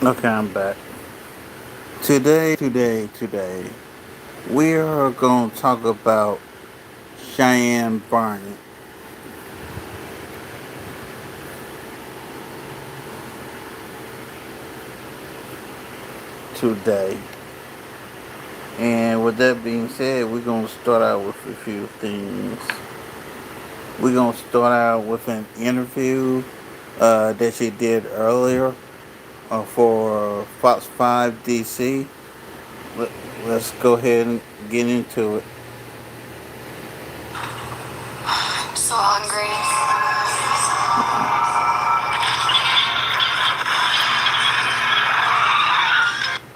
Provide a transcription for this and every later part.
Okay, I'm back. Today, we are going to talk about Cheyenne Bryant today. And with that being said, we're going to start out with a few things. We're going to start out with an interview that she did earlier for Fox 5 DC. Let, let's go ahead and get into it. I'm so hungry.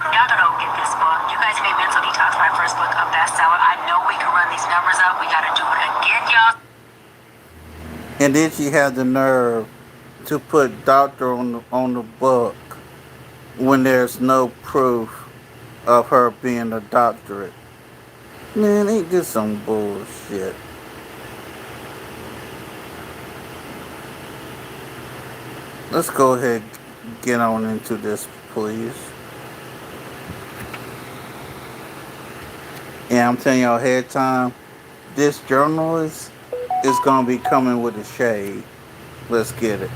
Y'all gotta go get this book. You guys made Mental Detox my first book a bestseller. I know we can run these numbers up. We gotta do it again, y'all. And then she had the nerve to put doctor on the book when there's no proof of her being a doctorate. Man, ain't this some bullshit? Let's go ahead and get on into this, please. And I'm telling y'all ahead of time, this journalist is gonna be coming with a shade. Let's get it.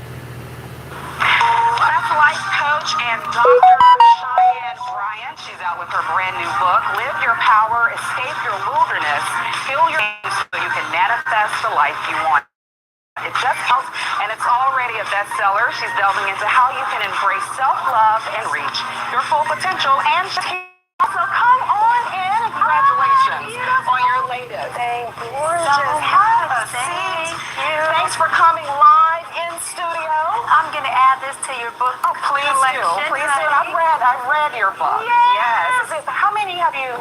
That's life coach and Dr. Cheyenne Bryant. She's out with her brand new book, Live Your Power, Escape Your Wilderness, Heal Your Dreams so you can manifest the life you want. It just helps, and it's already a bestseller. She's delving into how you can embrace self-love and reach your full potential. And also, come on in. Congratulations on your latest. Thank you. Gorgeous. Have a seat. Thanks for coming live in studio. I'm going to add this to your book Oh, please do. collection. Please do. I've read your book. Yes. How many have you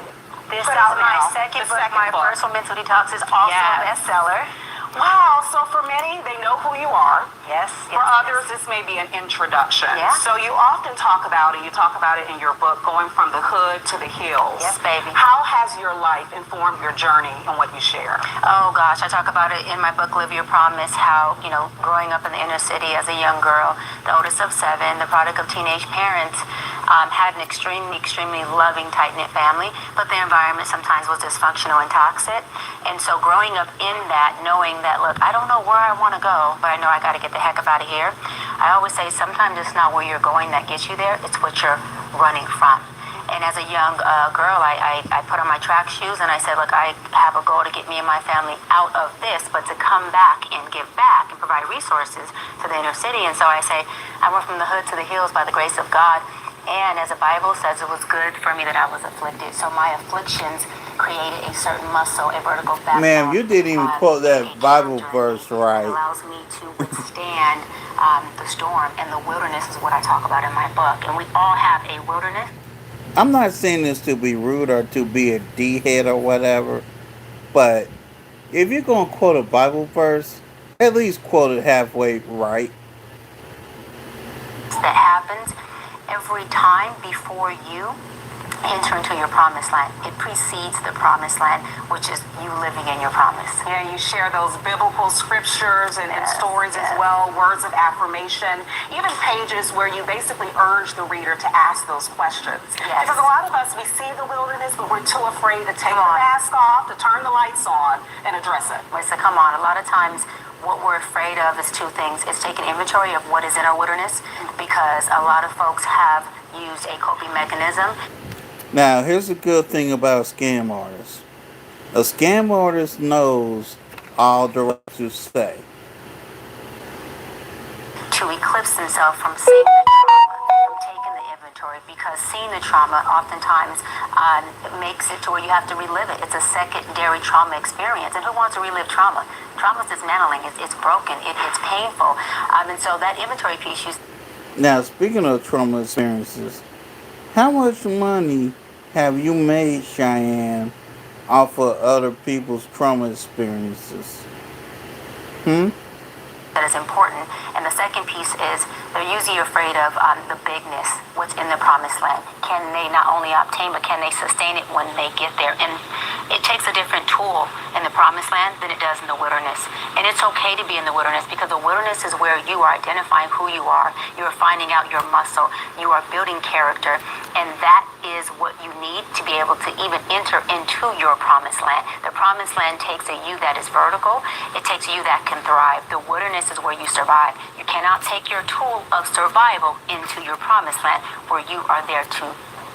This put is out my now? second The book. second My book. first one, Mental Detox, is also a bestseller. Wow. So for many, they know who you are. Yes. For others, this may be an introduction. Yeah. So you often talk about, and you talk about it in your book, going from the hood to the hills. Yes, baby. How has your life informed your journey and what you share? Oh gosh, I talk about it in my book, Live Your Promise, how, growing up in the inner city as a young girl, the oldest of seven, the product of teenage parents, had an extremely loving, tight-knit family, but the environment sometimes was dysfunctional and toxic. And so growing up in that, knowing that, look, I don't know where I want to go, but I know I got to get the heck up out of here. I always say sometimes it's not where you're going that gets you there, it's what you're running from. And as a young girl, I put on my track shoes and I said, look, I have a goal to get me and my family out of this, but to come back and give back and provide resources to the inner city. And so I say, I went from the hood to the hills by the grace of God. And as the Bible says, it was good for me that I was afflicted. So my afflictions created a certain muscle, a vertical backbone. Ma'am, you didn't even quote that Bible verse That right. allows me to withstand the storm. And the wilderness is what I talk about in my book. And we all have a wilderness. I'm not saying this to be rude or to be a D-head or whatever, but if you're gonna quote a Bible verse, at least quote it halfway right. That happens every time before you enter into your promised land. It precedes the promised land, which is you living in your promise. Yeah, you share those biblical scriptures and stories as well, words of affirmation, even pages where you basically urge the reader to ask those questions. Yes. Because a lot of us, we see the wilderness, but we're too afraid to take the mask off, to turn the lights on, and address it. Listen, come on. A lot of times, what we're afraid of is two things. It's taking inventory of what is in our wilderness, because a lot of folks have used a coping mechanism. Now, here's the good thing about a scam artist. A scam artist knows all the right to say. To eclipse themselves from seeing the trauma, from taking the inventory, because seeing the trauma oftentimes makes it to where you have to relive it. It's a secondary trauma experience. And who wants to relive trauma? Trauma is dismantling. It's broken. It's painful. And so that inventory piece, Now, speaking of trauma experiences, how much money have you made, Cheyenne, off of other people's trauma experiences? that is important. And the second piece is they're usually afraid of the bigness, what's in the promised land. Can they not only obtain, but can they sustain it when they get there? And It takes a different tool in the promised land than it does in the wilderness. And it's okay to be in the wilderness because the wilderness is where you are identifying who you are. You are finding out your muscle. You are building character. And that is what you need to be able to even enter into your promised land. The promised land takes a you that is vertical. It takes a you that can thrive. The wilderness is where you survive. You cannot take your tool of survival into your promised land where you are there to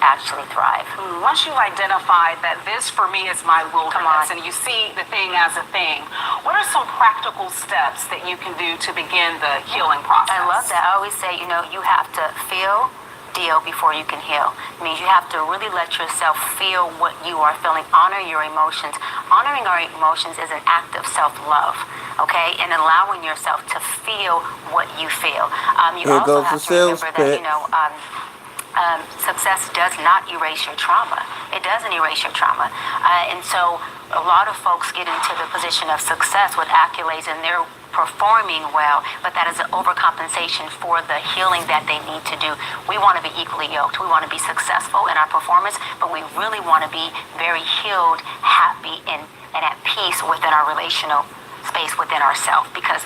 actually thrive. Once you identify that this for me is my wilderness and you see the thing as a thing, what are some practical steps that you can do to begin the healing process? I love that. I always say, you have to feel, deal before you can heal. It means you have to really let yourself feel what you are feeling. Honor your emotions. Honoring our emotions is an act of self-love, okay? And allowing yourself to feel what you feel. You Here also goes have the to sales remember that, pitch. success does not erase your trauma. It doesn't erase your trauma. And so a lot of folks get into the position of success with accolades and they're performing well, but that is an overcompensation for the healing that they need to do. We want to be equally yoked. We want to be successful in our performance, but we really want to be very healed, happy, and at peace within our relational space within ourselves, because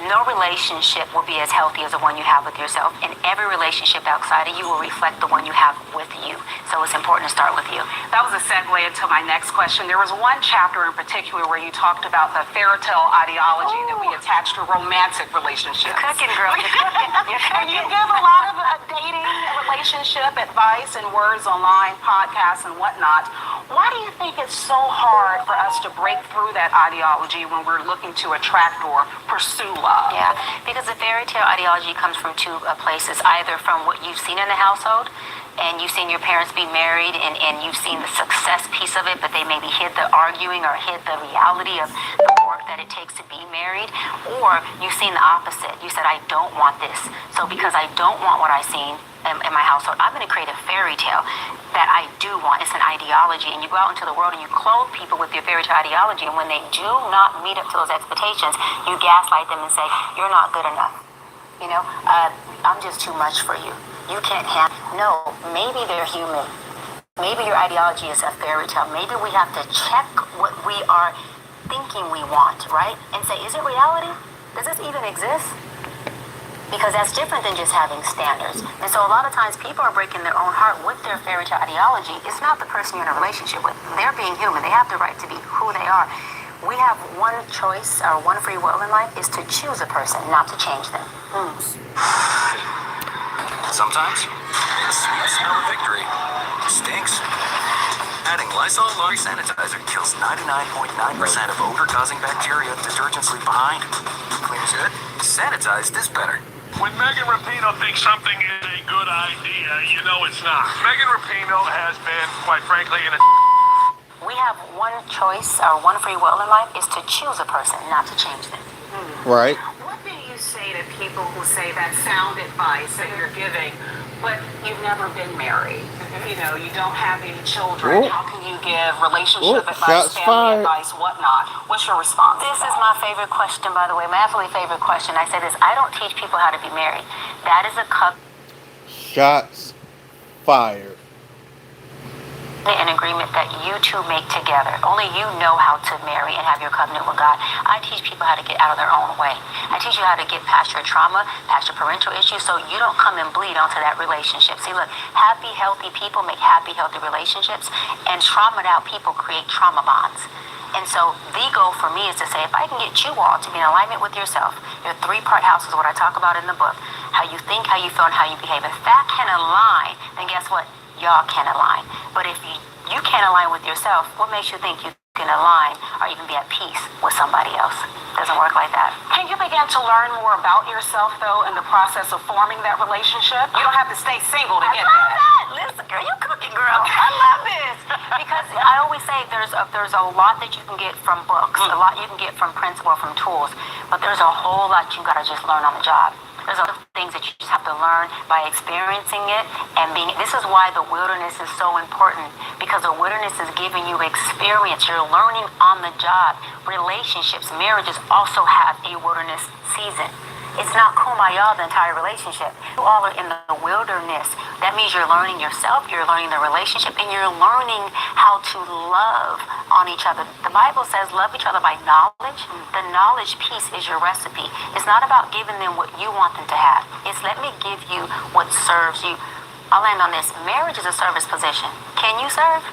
no relationship will be as healthy as the one you have with yourself, and every relationship outside of you will reflect the one you have with you. So it's important to start with you. That was a segue into my next question. There was one chapter in particular where you talked about the fairy tale ideology that we attach to romantic relationships. You're cooking, girl. You're cooking. You're And cooking. you give a lot of dating, relationship advice and words online, podcasts, and whatnot. Why do you think it's so hard for us to break through that ideology when we're looking to attract or pursue love? Yeah, because the fairy tale ideology comes from two places, either from what you've seen in the household, and you've seen your parents be married, and you've seen the success piece of it, but they maybe hid the arguing or hid the reality of the work that it takes to be married, or you've seen the opposite. You said, I don't want this. So because I don't want what I've seen in my household, I'm going to create a fairy tale that I do want. It's an ideology, and you go out into the world and you clothe people with your fairy tale ideology, and when they do not meet up to those expectations, you gaslight them and say, you're not good enough. I'm just too much for you. You can't handle. No, maybe they're human. Maybe your ideology is a fairy tale. Maybe we have to check what we are thinking we want, right? And say, is it reality? Does this even exist? Because that's different than just having standards. And so a lot of times people are breaking their own heart with their fairy tale ideology. It's not the person you're in a relationship with. They're being human. They have the right to be who they are. We have one choice or one free will in life is to choose a person, not to change them. Sometimes, the sweet smell of victory stinks. Adding Lysol Laundry Sanitizer kills 99.9% of odor-causing bacteria detergents leave behind. Cleans good, sanitized is better. When Megan Rapinoe thinks something is a good idea, you know it's not. Megan Rapinoe has been, quite frankly, in a... We have one choice or one free will in life is to choose a person, not to change them. Right. What do you say to people who say that sound advice that you're giving, but you've never been married? You don't have any children. Ooh. How can you give relationship Ooh, advice, shots family fired. advice, whatnot? What's your response? This is my favorite question, by the way. My absolutely favorite question. I say this, I don't teach people how to be married. That is a Shots fired. an agreement that you two make together. Only you know how to marry and have your covenant with God. I teach people how to get out of their own way. I teach you how to get past your trauma, past your parental issues, so you don't come and bleed onto that relationship. See, look, happy, healthy people make happy, healthy relationships, and traumatized out people create trauma bonds. And so the goal for me is to say, if I can get you all to be in alignment with yourself, your three-part house is what I talk about in the book, how you think, how you feel, and how you behave. If that can align, then guess what? Y'all can align. But if you can't align with yourself, what makes you think you can align or even be at peace with somebody else? Doesn't work like that. Can you begin to learn more about yourself, though, in the process of forming that relationship? You don't have to stay single to get that. Listen, girl, you cooking, girl. I love this. Because I always say there's a lot that you can get from books, a lot you can get from principle, from tools, but there's a whole lot you got to just learn on the job. There's other things that you just have to learn by experiencing it and being. This is why the wilderness is so important, because the wilderness is giving you experience. You're learning on the job. Relationships, marriages also have a wilderness season. It's not kumbaya the entire relationship. You all are in the wilderness. That means you're learning yourself, you're learning the relationship, and you're learning how to love on each other. The Bible says love each other by knowledge. The knowledge piece is your recipe. It's not about giving them what you want them to have. It's let me give you what serves you. I'll land on this. Marriage is a service position. Can you serve?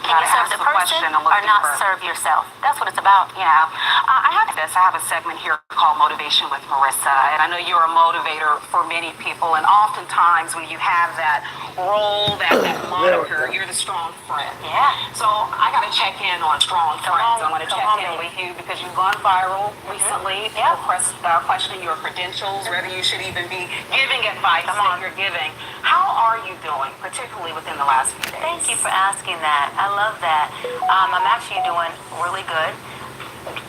Can you serve the person or not serve yourself? That's what it's about. Yeah. I have this. I have a segment here called Motivation with Marissa. And I know you're a motivator for many people. And oftentimes when you have that role, that moniker, you're the strong friend. Yeah. So I got to check in on strong friends. I want to check in with you because you've gone viral recently. Yeah. People questioning your credentials, whether you should even be giving advice that you're giving. How are you doing, particularly within the last few days? Thank you for asking that. I love that. I'm actually doing really good.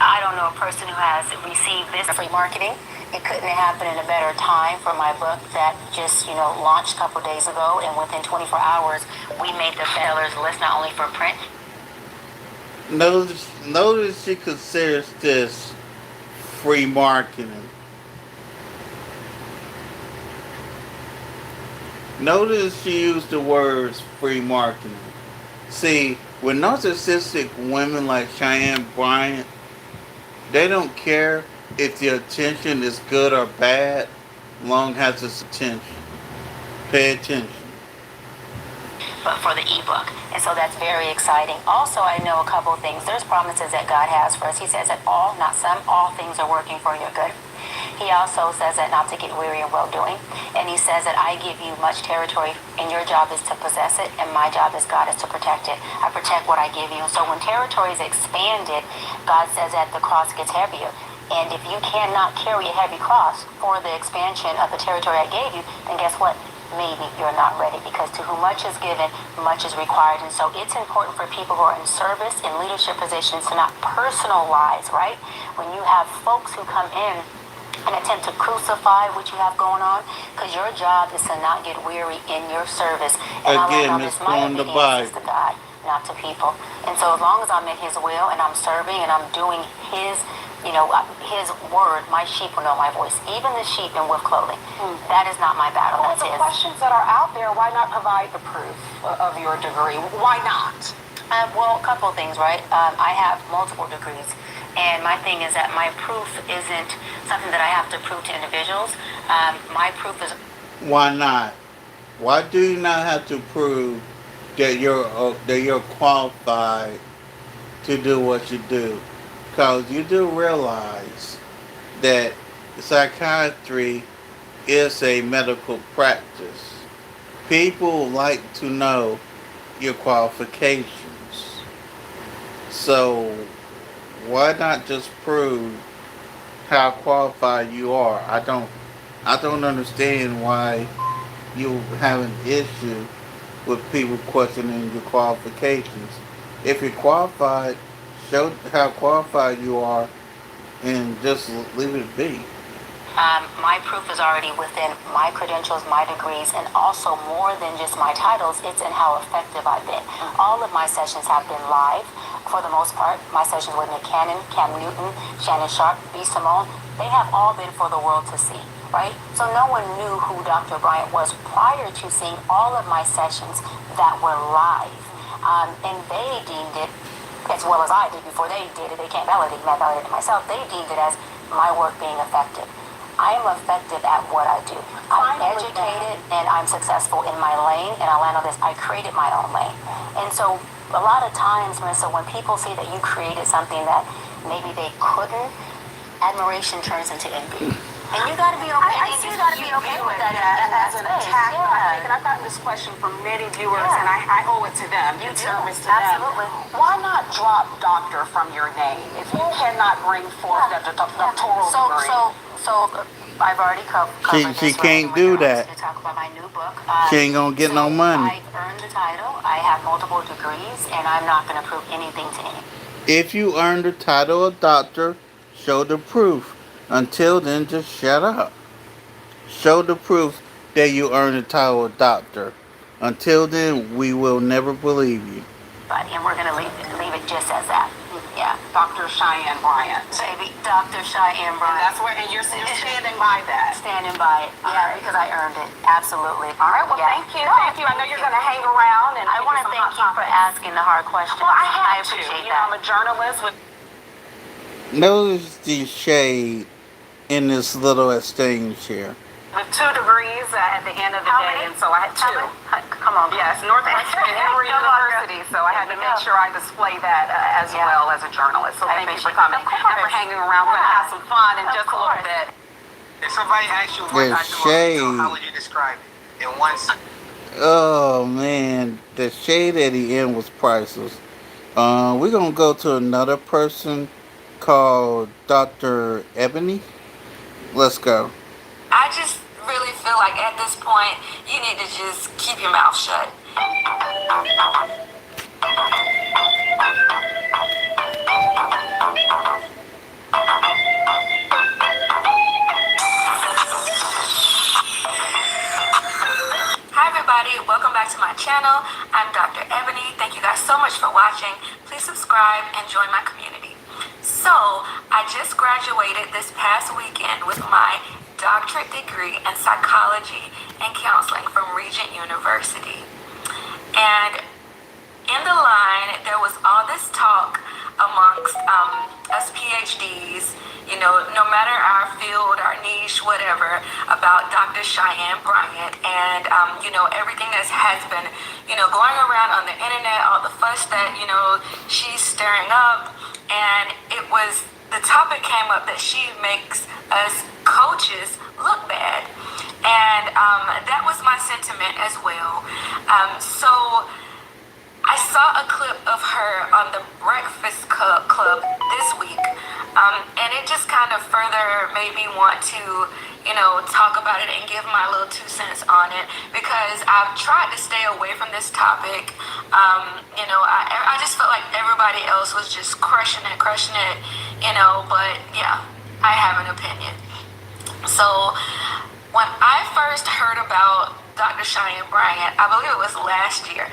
I don't know a person who has received this free marketing. It couldn't have happened in a better time for my book that just, launched a couple days ago, and within 24 hours, we made the bestsellers list not only for print. Notice she considers this free marketing. Notice she used the words free marketing. See, with narcissistic women like Cheyenne Bryant, they don't care if the attention is good or bad, long as it's attention. Pay attention. But for the ebook. And so that's very exciting. Also, I know a couple of things. There's promises that God has for us. He says that all, not some, all things are working for your good. He also says that not to get weary in well-doing. And he says that I give you much territory, and your job is to possess it, and my job as God is to protect it. I protect what I give you. And so when territory is expanded, God says that the cross gets heavier. And if you cannot carry a heavy cross for the expansion of the territory I gave you, then guess what? Maybe you're not ready, because to whom much is given, much is required. And so it's important for people who are in service, in leadership positions, to not personalize, right? When you have folks who come in and attempt to crucify what you have going on, because your job is to not get weary in your service. And Again, it's my on the obedience is Bible. to God, not to people. And so as long as I'm in his will and I'm serving and I'm doing his his word, my sheep will know my voice. Even the sheep in wolf clothing. That is not my battle. Well, That's the his. questions that are out there, why not provide the proof of your degree? Why not? Well, a couple of things, right? I have multiple degrees. And my thing is that my proof isn't something that I have to prove to individuals. My proof is... Why not? Why do you not have to prove that you're qualified to do what you do? Because you do realize that psychiatry is a medical practice. People like to know your qualifications. So why not just prove how qualified you are? I don't understand why you have an issue with people questioning your qualifications. If you're qualified, show how qualified you are and just leave it be. My proof is already within my credentials, my degrees, and also more than just my titles, it's in how effective I've been. All of my sessions have been live, for the most part. My sessions with Nick Cannon, Cam Newton, Shannon Sharp, B. Simone, they have all been for the world to see, right? So no one knew who Dr. Bryant was prior to seeing all of my sessions that were live. And they deemed it, as well as I did before they did it, they can't validate it myself, they deemed it as my work being effective. I am effective at what I do. I'm educated and I'm successful in my lane, and I'll land on this, I created my own lane. And so a lot of times, Marissa, when people see that you created something that maybe they couldn't, admiration turns into envy. And you gotta be okay. I see that you view it as an attack. Yeah. And I've gotten this question from many viewers, and I owe it to them, in service to Absolutely. them. Why not drop doctor from your name if you cannot bring forth the doctoral degree? So I've already covered She this, can't right? do When you're that. asked to talk about my new book. She ain't gonna get no money. I've earned the title. I have multiple degrees, and I'm not going to prove anything to anyone. If you earn the title of doctor, show the proof. Until then, just shut up. Show the proof that you earned the title of doctor. Until then, we will never believe you. And we're going to leave it just as that. Yeah. Dr. Cheyenne Bryant. Baby, Dr. Cheyenne And Bryant. that's where, and you're standing by that. Standing by it. Yeah, because I earned it. Absolutely. All right, well, Yeah. thank you. Thank you. I know you're going to hang around. And I want to thank you for asking the hard questions. Well, I have to. appreciate You know, I'm that. a journalist with Notice the shade in this little exchange here. 2 degrees at the end of the How day, many? and so I had 2. Come on. Yes, Northwestern Emory Come on, girl. University, so I had to There you make go. sure I display that as Yeah. well as a journalist. So I thank you for appreciate coming it. Of and for course. hanging around. We're going to have some fun in Of just a little course. bit. If somebody asks you what The I do on shade. video, how would you describe it? In one sentence. Oh man, the shade at the end was priceless. We're gonna go to another person called Dr. Ebony. Let's go. I just really feel like at this point, you need to just keep your mouth shut. Hi everybody, welcome back to my channel. I'm Dr. Ebony. Thank you guys so much for watching. Please subscribe and join my community. So, I just graduated this past weekend with my doctorate degree in psychology and counseling from Regent University. And in the line, there was all this talk amongst us PhDs, you know, no matter our field, our niche, whatever, about Dr. Cheyenne Bryant and, you know, everything that has been, you know, going around on the internet, all the fuss that, you know, she's stirring up. And the topic came up that she makes us coaches look bad. And that was my sentiment as well. So I saw a clip of her on the Breakfast Club this week, and it just kind of further made me want to, you know, talk about it and give my little 2 cents on it, because I've tried to stay away from this topic. You know, I just felt like everybody else was just crushing it, you know, but yeah, I have an opinion. So when I first heard about Dr. Cheyenne Bryant, I believe it was last year,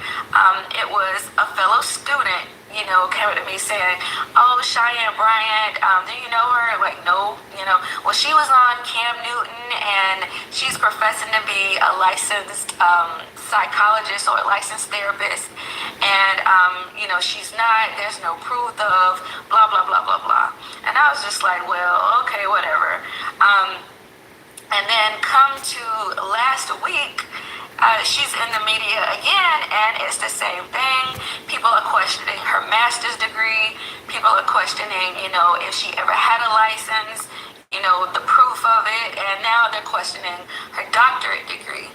it was a fellow student, you know, came up to me saying, "Oh, Cheyenne Bryant, do you know her?" Like, no, you know. Well, she was on Cam Newton, and she's professing to be a licensed psychologist or a licensed therapist, and you know, she's not. There's no proof of blah blah blah blah blah. And I was just like, well, okay, whatever. And then come to last week, she's in the media again, and it's the same thing. People are questioning her master's degree. People are questioning, you know, if she ever had a license, you know, the proof of it, and now they're questioning her doctorate degree.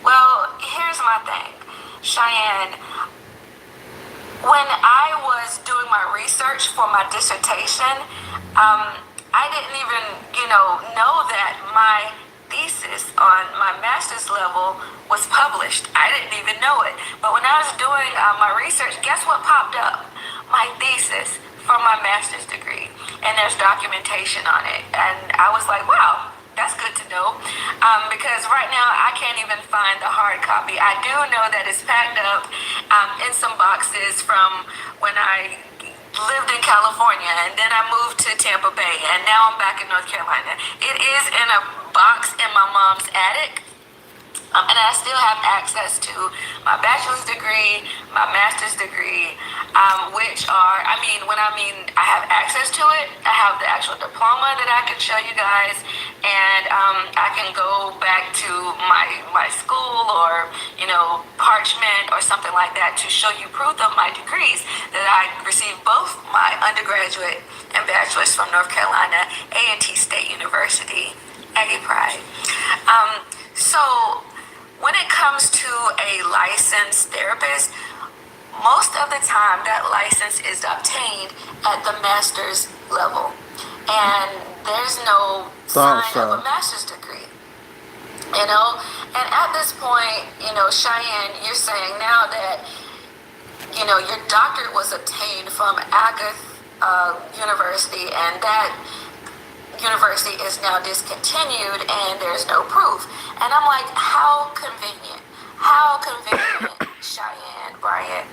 Well, here's my thing, Cheyenne. When I was doing my research for my dissertation, I didn't even, you know that my thesis on my master's level was published. I didn't even know it. But when I was doing my research, guess what popped up? My thesis for my master's degree. And there's documentation on it. And I was like, wow, that's good to know. Because right now I can't even find the hard copy. I do know that it's packed up in some boxes from when I lived in California, and then I moved to Tampa Bay, and now I'm back in North Carolina. It is in a box in my mom's attic, and I still have access to my bachelor's degree, my master's degree, which are, when I have access to it, I have the actual diploma that I can show you guys, and I can go back to my school or, you know, parchment or something like that to show you proof of my degrees that I received both my undergraduate and bachelor's from North Carolina A&T State University, Aggie Pride. So when it comes to a licensed therapist, most of the time that license is obtained at the master's level, and there's no sign of a master's degree, you know. And at this point, you know, Cheyenne, you're saying now that, you know, your doctorate was obtained from Agath University, and that university is now discontinued, and there's no proof. And I'm like, how convenient, Cheyenne Bryant.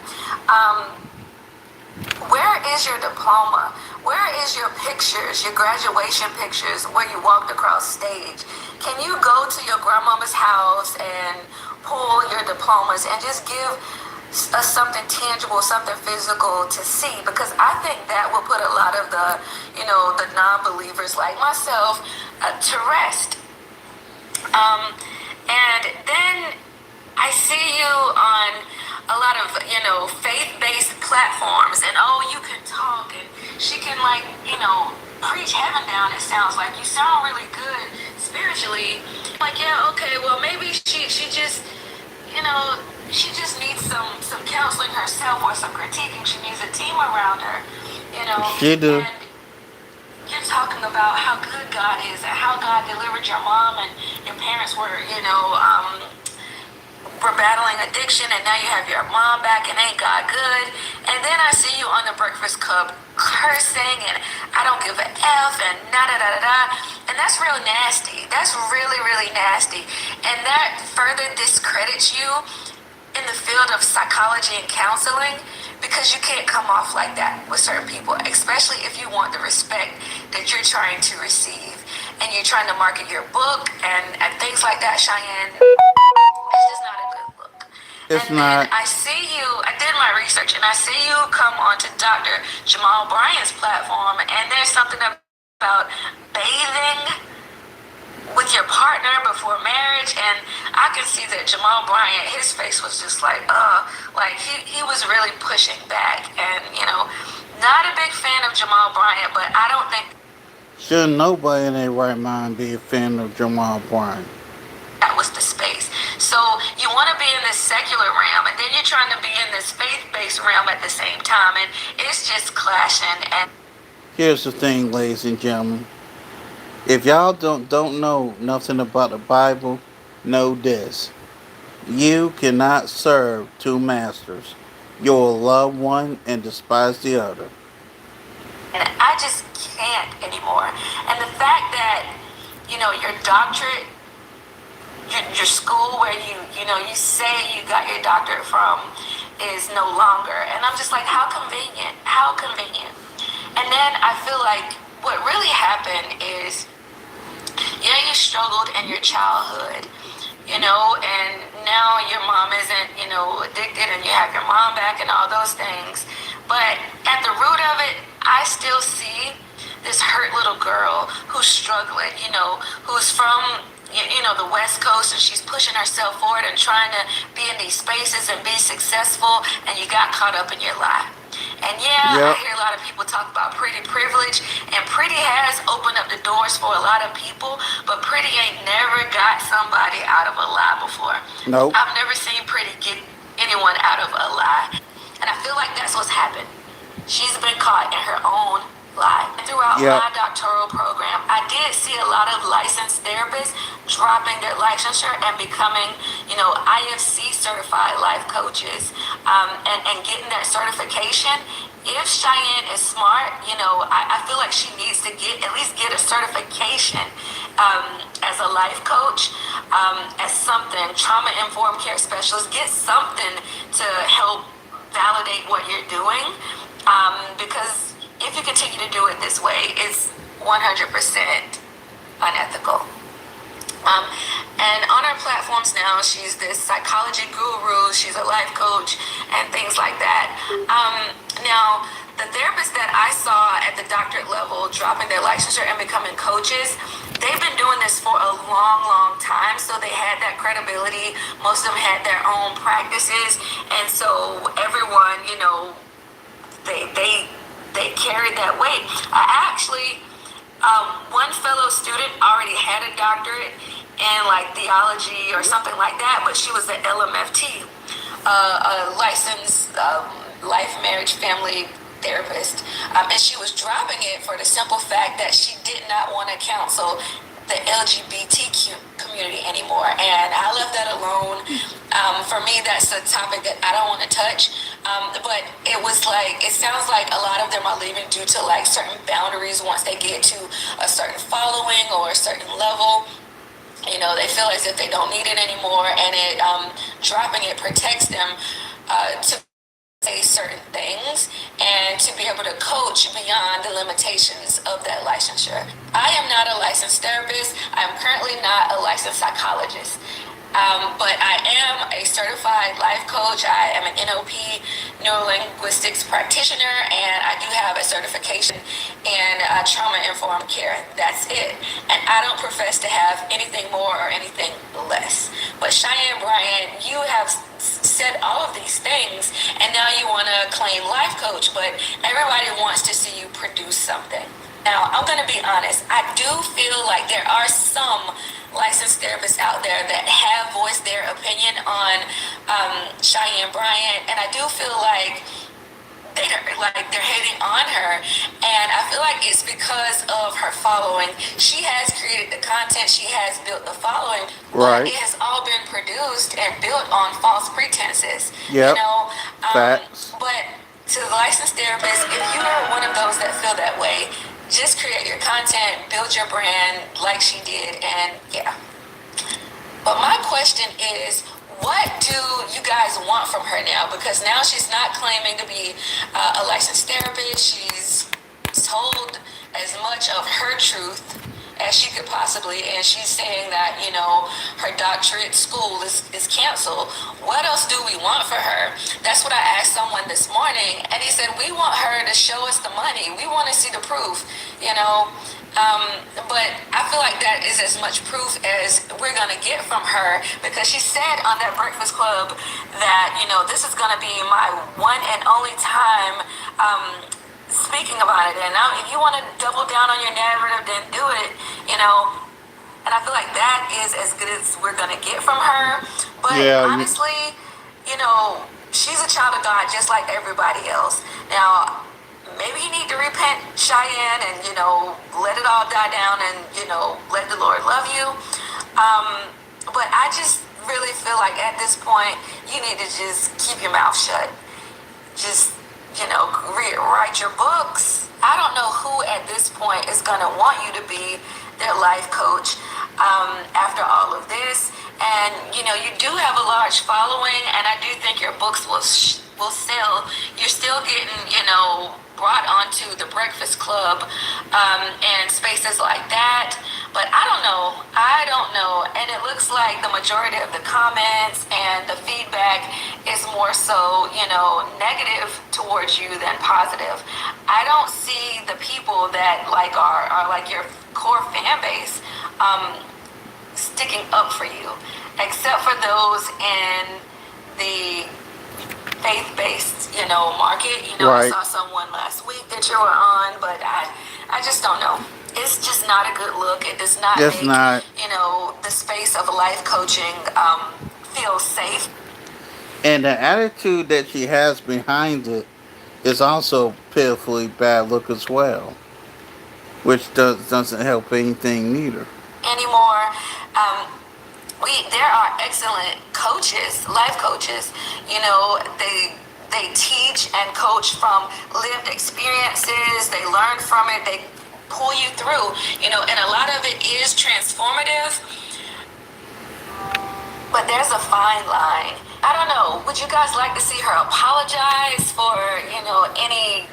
Where is your diploma? Where is your pictures, your graduation pictures where you walked across stage? Can you go to your grandmama's house and pull your diplomas and just give us something tangible, something physical to see? Because I think that will put a lot of the, the non-believers like myself to rest. And then I see you on a lot of, faith-based platforms, and you can talk, and she can preach heaven down. It sounds like you sound really good spiritually. Like, yeah, okay, well maybe she just, she just needs some counseling herself or some critiquing. She needs a team around her, She do. And you're talking about how good God is and how God delivered your mom and your parents were, were battling addiction, and now you have your mom back, and ain't God good? And then I see you on the Breakfast Club cursing, and I don't give a F, and da-da-da-da-da. And that's real nasty. That's really, really nasty. And that further discredits you in the field of psychology and counseling, because you can't come off like that with certain people, especially if you want the respect that you're trying to receive, and you're trying to market your book and things like that, Cheyenne. It's just not a good look. It's And then not. I see you, I did my research, and I see you come onto Dr. Jamal Bryant's platform, and there's something about bathing with your partner before marriage, and I can see that Jamal Bryant, his face was just like he was really pushing back, and not a big fan of Jamal Bryant, but I don't think Should nobody in their right mind be a fan of Jamal Bryant? that was the space. So you want to be in this secular realm, and then you're trying to be in this faith-based realm at the same time, and it's just clashing. And Here's the thing, ladies and gentlemen. If y'all don't know nothing about the Bible, know this. You cannot serve two masters. You'll love one and despise the other. I just can't anymore. And the fact that your doctorate, your school where you say you got your doctorate from is no longer. And I'm just like, how convenient. How convenient. And then I feel like what really happened is, yeah, you struggled in your childhood, and now your mom isn't, addicted, and you have your mom back and all those things. But at the root of it, I still see this hurt little girl who's struggling, who's from the West Coast, and she's pushing herself forward and trying to be in these spaces and be successful, and you got caught up in your lie. And yeah, I Yep. hear a lot of people talk about pretty privilege, and pretty has opened up the doors for a lot of people, but pretty ain't never got somebody out of a lie before. Nope. I've never seen pretty get anyone out of a lie, and I feel like that's what's happened. She's been caught in her own lie. Throughout Yep. my doctoral program, I did see a lot of licensed therapists dropping their licensure and becoming, IFC certified life coaches, and getting that certification. If Cheyenne is smart, I feel like she needs to at least get a certification as a life coach, as something, trauma-informed care specialist. Get something to help validate what you're doing, because if you continue to do it this way, it's 100% unethical. And on our platforms now, she's this psychology guru, she's a life coach, and things like that. Now, the therapists that I saw at the doctorate level dropping their licensure and becoming coaches, they've been doing this for a long, long time, so they had that credibility. Most of them had their own practices, and so everyone, they carried that weight. I actually, one fellow student already had a doctorate in theology or something like that, but she was an LMFT, a licensed life, marriage, family therapist, and she was dropping it for the simple fact that she did not want to counsel the LGBTQ community anymore, and I left that alone. For me, that's a topic that I don't want to touch, but it sounds like a lot of them are leaving due to certain boundaries. Once they get to a certain following or a certain level, they feel as if they don't need it anymore, and dropping it protects them to say certain things and to be able to coach beyond the limitations of that licensure. I am not a licensed therapist. I am currently not a licensed psychologist. But I am a certified life coach. I am an NLP, neurolinguistics practitioner, and I do have a certification in trauma-informed care. That's it. And I don't profess to have anything more or anything less. But Cheyenne Bryant, you have said all of these things, and now you want to claim life coach, but everybody wants to see you produce something. Now, I'm going to be honest. I do feel like there are some licensed therapists out there that have voiced their opinion on Cheyenne Bryant, and I do feel like they're hating on her, and I feel like it's because of her following. She has created the content, she has built the following, but Right. it has all been produced and built on false pretenses. Yep. Facts. But to the licensed therapist, if you are one of those that feel that way, just create your content, build your brand like she did, and yeah. But my question is, what do you guys want from her now? Because now she's not claiming to be a licensed therapist. She's told as much of her truth as she could possibly, and she's saying that, her doctorate school is canceled. What else do we want for her? That's what I asked someone this morning, and he said, we want her to show us the money. We want to see the proof, but I feel like that is as much proof as we're going to get from her, because she said on that Breakfast Club that, this is going to be my one and only time speaking about it. And if you want to double down on your narrative, then do it, And I feel like that is as good as we're going to get from her. But honestly, she's a child of God just like everybody else. Now, maybe you need to repent, Cheyenne, and, let it all die down and, let the Lord love you. But I just really feel like at this point, you need to just keep your mouth shut. Just, write your books. I don't know who at this point is going to want you to be their life coach after all of this. And, you do have a large following, and I do think your books will sell. You're still getting, brought onto the Breakfast Club and spaces like that. But I don't know. And it looks like the majority of the comments and the feedback is more so, negative towards you than positive. I don't see the people that are like your core fan base sticking up for you, except for those in the faith-based, market. Right. I saw someone last week that you were on, but I just don't know. It's just not a good look. It does not It's make, not. The space of life coaching feel safe. And the attitude that she has behind it is also pitifully bad look as well, which doesn't help anything neither. Anymore. There are excellent coaches, life coaches. They teach and coach from lived experiences. They learn from it. They pull you through. And a lot of it is transformative. But there's a fine line. I don't know. Would you guys like to see her apologize for any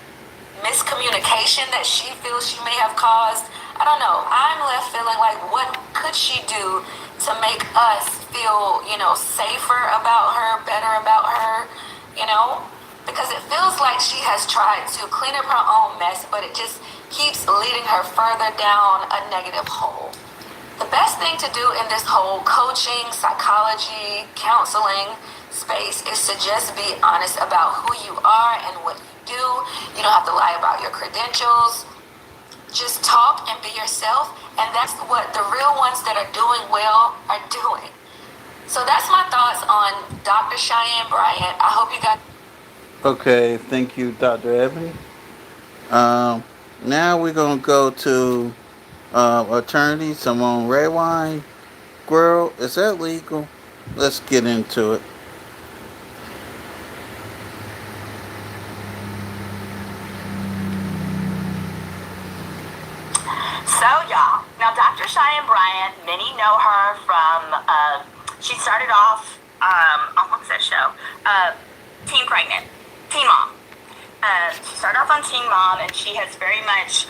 miscommunication that she feels she may have caused? I don't know. I'm left feeling like, what could she do to make us feel, safer about her, better about her, Because it feels like she has tried to clean up her own mess, but it just keeps leading her further down a negative hole. The best thing to do in this whole coaching, psychology, counseling space is to just be honest about who you are and what you do. You don't have to lie about your credentials. Just talk and be yourself, and that's what the real ones that are doing well are doing. So that's my thoughts on Dr. Cheyenne Bryant. I hope you got. Okay, thank you, Dr. Ebony. Now we're gonna go to attorney Simone Redwine. Girl, is that legal? Let's get into it. So, y'all, now Dr. Cheyenne Bryant, many know her from, she started off on, what was that show? Teen Pregnant. Teen Mom. She started off on Teen Mom, and she has very much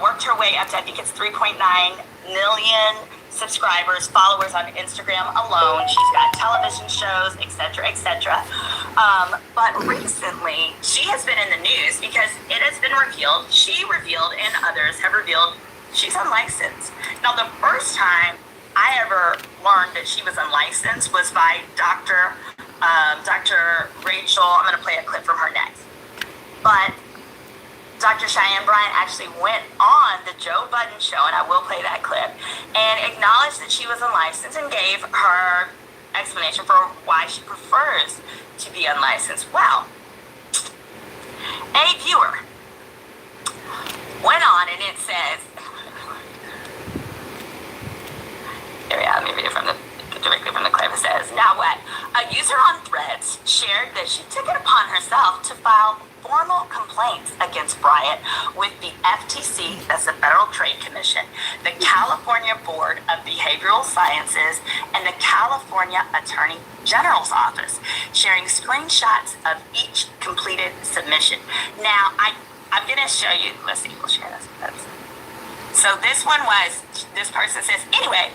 worked her way up to, I think it's 3.9 million subscribers, followers on Instagram alone. She's got television shows, etc., etc. But recently, she has been in the news because it has been revealed, she revealed, and others have revealed, she's unlicensed. Now, the first time I ever learned that she was unlicensed was by Dr. Rachel. I'm going to play a clip from her next. But Dr. Cheyenne Bryant actually went on the Joe Budden show, and I will play that clip, and acknowledged that she was unlicensed and gave her explanation for why she prefers to be unlicensed. Well, a viewer went on, and it says, here we are, let me read it directly from the clip. It says, now what? A user on Threads shared that she took it upon herself to file formal complaints against Bryant with the FTC, that's the Federal Trade Commission, the California Board of Behavioral Sciences, and the California Attorney General's Office, sharing screenshots of each completed submission. Now, I'm going to show you, let's see, we'll share this. So this one was, this person says, anyway,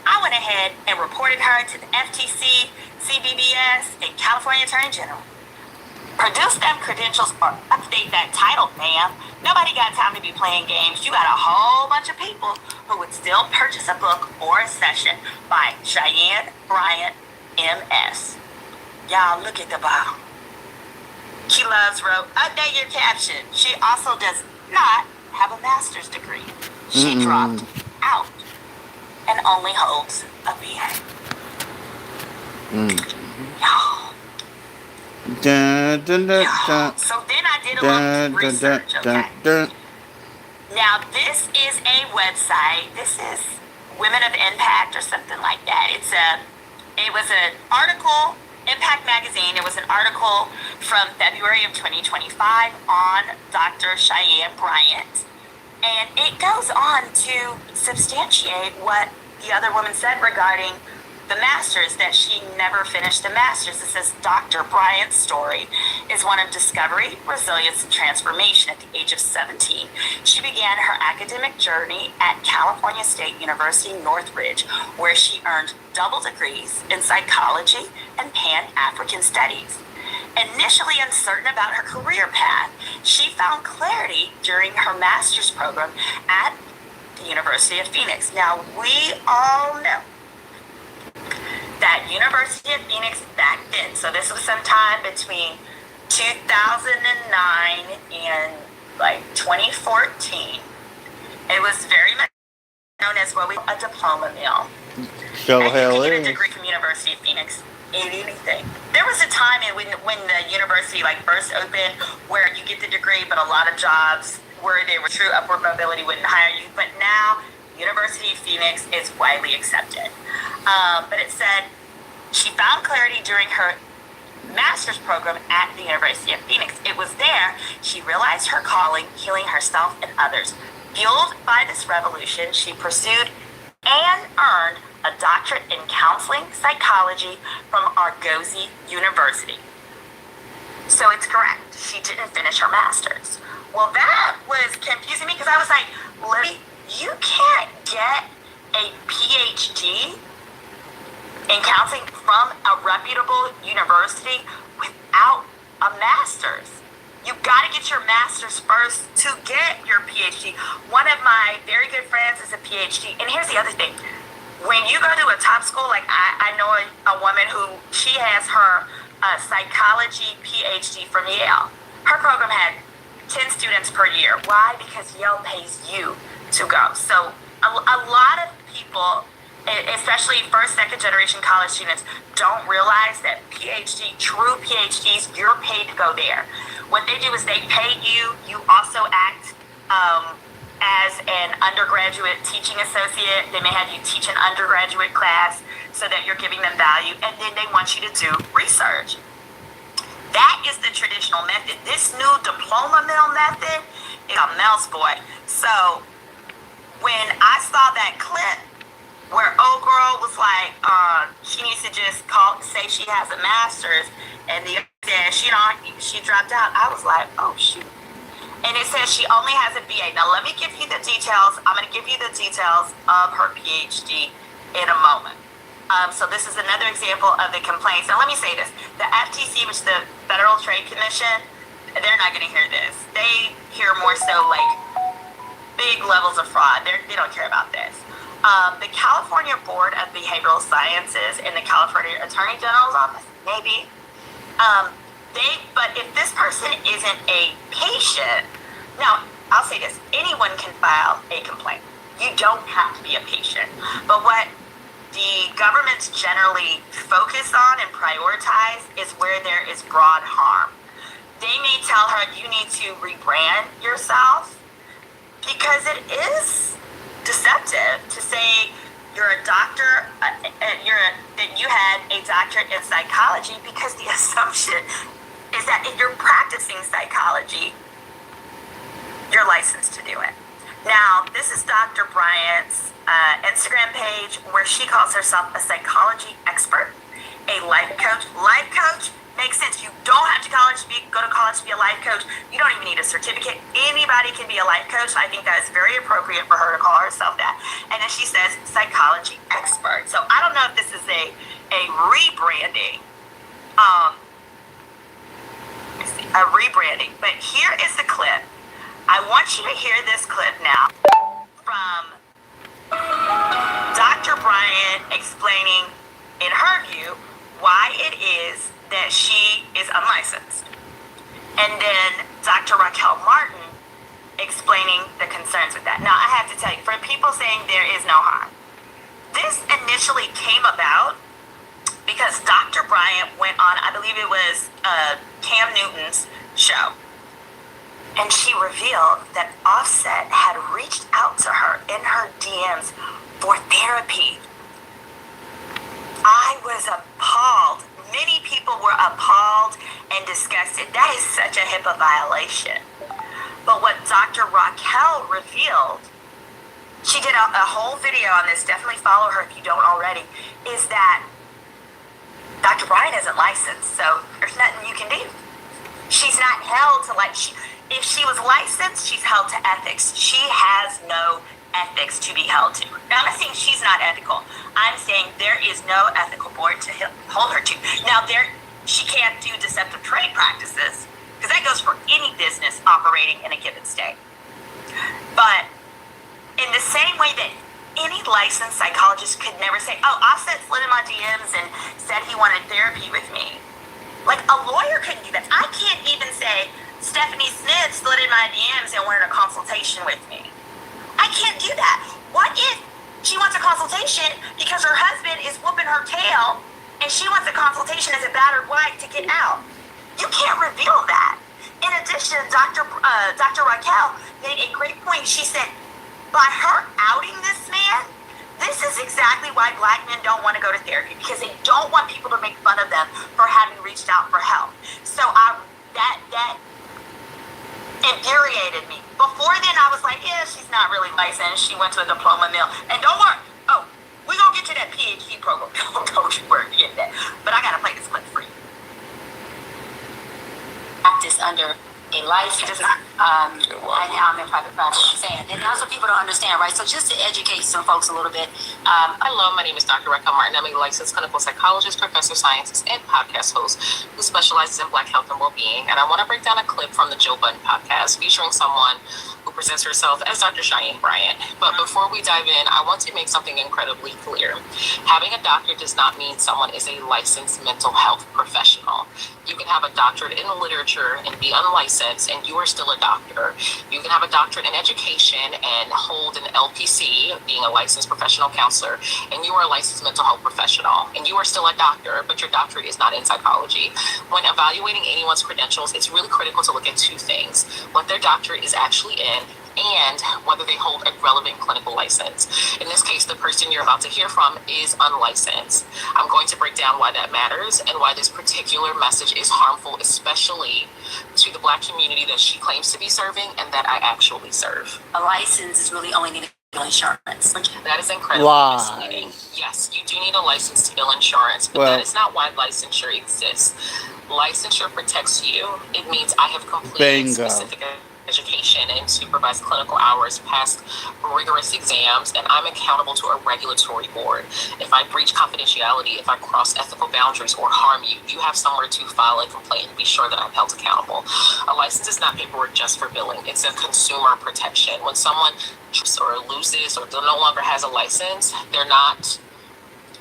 I went ahead and reported her to the FTC, CBBS, and California Attorney General. Produce them credentials or update that title, ma'am. Nobody got time to be playing games. You got a whole bunch of people who would still purchase a book or a session by Cheyenne Bryant, MS. Y'all, look at the bottom. She loves wrote, update your caption. She also does not have a master's degree. She dropped out and only holds a BA. Y'all. Dun, dun, dun, dun. So then I did a little research, okay? Now, this is a website. This is Women of Impact or something like that. It was an article, Impact Magazine. It was an article from February of 2025 on Dr. Cheyenne Bryant. And it goes on to substantiate what the other woman said regarding the master's, that she never finished the master's. It says Dr. Bryant's story is one of discovery, resilience, and transformation. At the age of 17, she began her academic journey at California State University, Northridge, where she earned double degrees in psychology and Pan-African studies. Initially uncertain about her career path, she found clarity during her master's program at the University of Phoenix. Now, we all know that University of Phoenix back then, so this was sometime between 2009 and like 2014, it was very much known as what we call a diploma mill. So and hell you can get a is. degree from University of Phoenix in anything. There was a time when the university like first opened where you get the degree, but a lot of jobs where there was true upward mobility wouldn't hire you. But now, University of Phoenix is widely accepted. But it said she found clarity during her master's program at the University of Phoenix. It was there she realized her calling, healing herself and others. Fueled by this revolution, she pursued and earned a doctorate in counseling psychology from Argosy University. So it's correct. She didn't finish her master's. Well, that was confusing me because I was like, Libby, you can't get a PhD in counseling from a reputable university without a master's. You got to get your master's first to get your PhD. One of my very good friends is a PhD. And here's the other thing. When you go to a top school, like I know a woman who, she has her psychology PhD from Yale. Her program had 10 students per year. Why? Because Yale pays you to go. So a lot of people, especially first, second generation college students, don't realize that true PhDs, you're paid to go there. What they do is they pay you. You also act as an undergraduate teaching associate. They may have you teach an undergraduate class so that you're giving them value, and then they want you to do research. That is the traditional method. This new diploma mill method is a mouse boy. So when I saw that clip where old girl was like, she needs to just say she has a master's, and the other said she dropped out. I was like, oh shoot. And it says she only has a BA. Now let me give you the details. I'm going to give you the details of her PhD in a moment. So this is another example of the complaints. Now let me say this. The FTC, which is the Federal Trade Commission, they're not going to hear this. They hear more so like big levels of fraud. They don't care about this. The California Board of Behavioral Sciences and the California Attorney General's office, maybe. But if this person isn't a patient, now I'll say this, anyone can file a complaint. You don't have to be a patient. But what the governments generally focus on and prioritize is where there is broad harm. They may tell her you need to rebrand yourself because it is deceptive to say you're a doctor, that you had a doctorate in psychology, because the assumption is that if you're practicing psychology, you're licensed to do it. Now, this is Dr. Bryant's Instagram page where she calls herself a psychology expert, a life coach. Life coach makes sense. You don't have to go to college to be a life coach. You don't even need a certificate. Anybody can be a life coach. I think that is very appropriate for her to call herself that. And then she says psychology expert. So I don't know if this is a rebranding. A rebranding. But here is the clip. I want you to hear this clip now from Dr. Bryant explaining, in her view, why it is that she is unlicensed. And then Dr. Raquel Martin explaining the concerns with that. Now, I have to tell you, for people saying there is no harm, this initially came about because Dr. Bryant went on, I believe it was Cam Newton's show. And she revealed that Offset had reached out to her in her DMs for therapy. I was appalled. Many people were appalled and disgusted. That is such a HIPAA violation. But what Dr. Raquel revealed, she did a whole video on this, definitely follow her if you don't already, is that Dr. Bryant isn't licensed, so there's nothing you can do. She's not held to if she was licensed, she's held to ethics. She has no ethics to be held to. Now, I'm not saying she's not ethical. I'm saying there is no ethical board to hold her to. Now, she can't do deceptive trade practices, because that goes for any business operating in a given state. But in the same way that any licensed psychologist could never say, oh, Offset slid in my DMs and said he wanted therapy with me. Like, a lawyer couldn't do that. I can't even say, Stephanie Smith slid in my DMs and wanted a consultation with me. I can't do that. What if she wants a consultation because her husband is whooping her tail and she wants a consultation as a battered wife to get out? You can't reveal that. In addition, Dr. Raquel made a great point. She said, by her outing this man, this is exactly why Black men don't want to go to therapy, because they don't want people to make fun of them for having reached out for help. So that infuriated me. Before then, I was like, yeah, she's not really licensed. She went to a diploma mill. And don't worry. Oh, we're going to get to that PhD program. Don't you worry to get that. But I got to play this clip for you. Practice under a license. Right now I'm in private practice. And also people don't understand, right? So just to educate some folks a little bit. Hello, my name is Dr. Raquel Martin. I'm a licensed clinical psychologist, professor of sciences, and podcast host who specializes in Black health and well-being. And I want to break down a clip from the Joe Budden podcast featuring someone who presents herself as Dr. Cheyenne Bryant. But before we dive in, I want to make something incredibly clear. Having a doctor does not mean someone is a licensed mental health professional. You can have a doctorate in literature and be unlicensed, and you are still a doctor. You can have a doctorate in education and hold an LPC, being a licensed professional counselor, and you are a licensed mental health professional, and you are still a doctor, but your doctorate is not in psychology. When evaluating anyone's credentials, it's really critical to look at two things: what their doctorate is actually in, and whether they hold a relevant clinical license. In this case, the person you're about to hear from is unlicensed. I'm going to break down why that matters and why this particular message is harmful, especially to the Black community that she claims to be serving and that I actually serve. A license is really only needed for insurance. That is incredibly misleading. Yes, you do need a license to bill insurance, but that is not why licensure exists. Licensure protects you. It means I have completed Bingo. specific education and supervised clinical hours, passed rigorous exams, and I'm accountable to a regulatory board. If I breach confidentiality, if I cross ethical boundaries or harm you, you have somewhere to file a complaint and be sure that I'm held accountable. A license is not paperwork just for billing. It's a consumer protection. When someone or loses or no longer has a license, they're not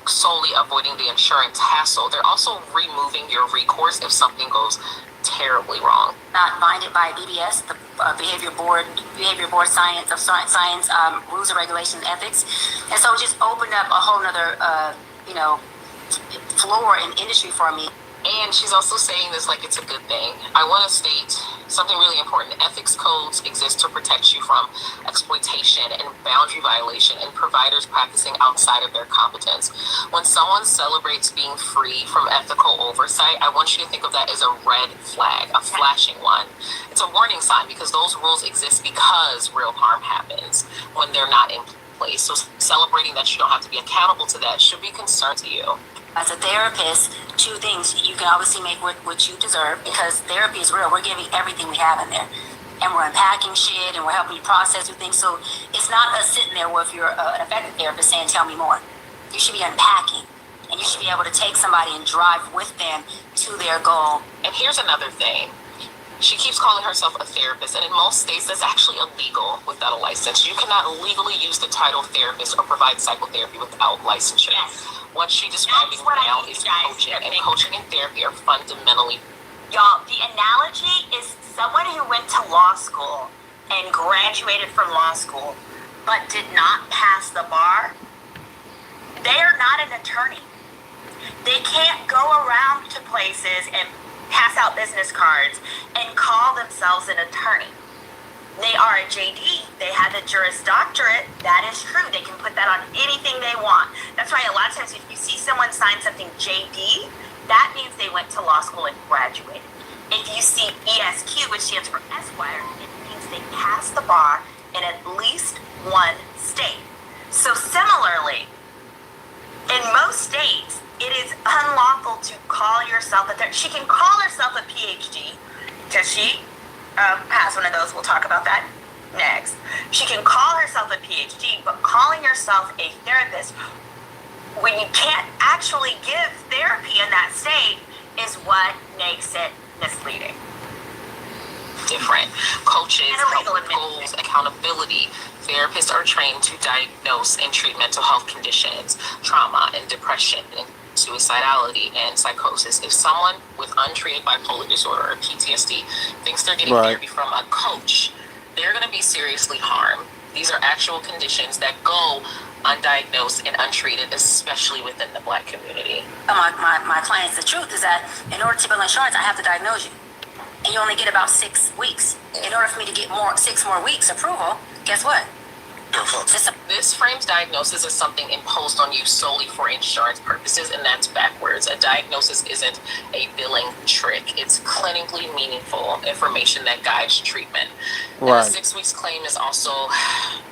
solely avoiding the insurance hassle. They're also removing your recourse if something goes terribly wrong. Not binded by BBS, the behavior board science rules and regulations, ethics, and so it just opened up a whole nother floor in industry for me. And she's also saying this like it's a good thing. I want to state something really important. Ethics codes exist to protect you from exploitation and boundary violation and providers practicing outside of their competence. When someone celebrates being free from ethical oversight, I want you to think of that as a red flag, a flashing one. It's a warning sign because those rules exist because real harm happens when they're not in place. So celebrating that you don't have to be accountable to that should be concern to you. As a therapist, two things. You can obviously make what you deserve because therapy is real. We're giving everything we have in there. And we're unpacking shit and we're helping you process things. So it's not us sitting there with your an effective therapist saying, tell me more. You should be unpacking. And you should be able to take somebody and drive with them to their goal. And here's another thing. She keeps calling herself a therapist, and in most states, that's actually illegal without a license. You cannot legally use the title therapist or provide psychotherapy without licensure. Yes. What she's describing now is coaching, and coaching and therapy are fundamentally. Y'all, the analogy is someone who went to law school and graduated from law school but did not pass the bar. They are not an attorney. They can't go around to places and pass out business cards and call themselves an attorney. They are a JD. They have a Juris Doctorate. That is true. They can put that on anything they want. That's why a lot of times if you see someone sign something JD, that means they went to law school and graduated. If you see ESQ, which stands for Esquire, it means they passed the bar in at least one state. So similarly, in most states, it is unlawful to call yourself a therapist. She can call herself a PhD. Does she pass one of those? We'll talk about that next. She can call herself a PhD, but calling yourself a therapist when you can't actually give therapy in that state is what makes it misleading. Different coaches help with goals, accountability. Therapists are trained to diagnose and treat mental health conditions, trauma and depression, and suicidality and psychosis. If someone with untreated bipolar disorder or PTSD thinks they're getting therapy from a coach, they're going to be seriously harmed. These are actual conditions that go undiagnosed and untreated, especially within the Black community. My clients, the truth is that in order to bill insurance, I have to diagnose you. And you only get about 6 weeks. In order for me to get 6 more weeks approval, guess what? This frames diagnosis as something imposed on you solely for insurance purposes, and that's backwards. A diagnosis isn't a billing trick. It's clinically meaningful information that guides treatment. And the 6 weeks claim is also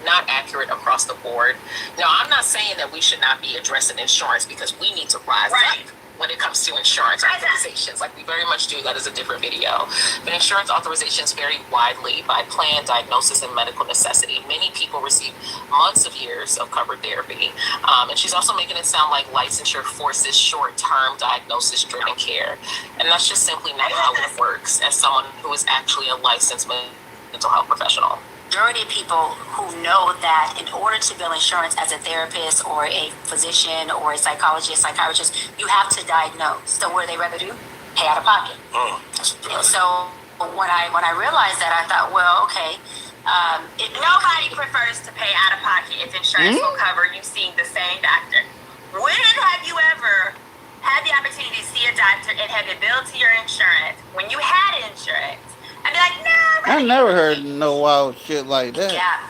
not accurate across the board. Now, I'm not saying that we should not be addressing insurance because we need to rise up when it comes to insurance authorizations. Like, we very much do. That is a different video. But insurance authorizations vary widely by plan, diagnosis, and medical necessity. Many people receive months of years of covered therapy. And she's also making it sound like licensure forces short-term diagnosis-driven care. And that's just simply not how it works as someone who is actually a licensed mental health professional. Majority of people who know that in order to bill insurance as a therapist or a physician or a psychologist, psychiatrist, you have to diagnose. So what do they rather do? Pay out of pocket. So when I realized that, I thought, well, okay. Nobody prefers to pay out of pocket if insurance will cover you seeing the same doctor. When have you ever had the opportunity to see a doctor and have it billed to your insurance when you had insurance? I'd be like, no. I never heard no wild shit like that. Yeah,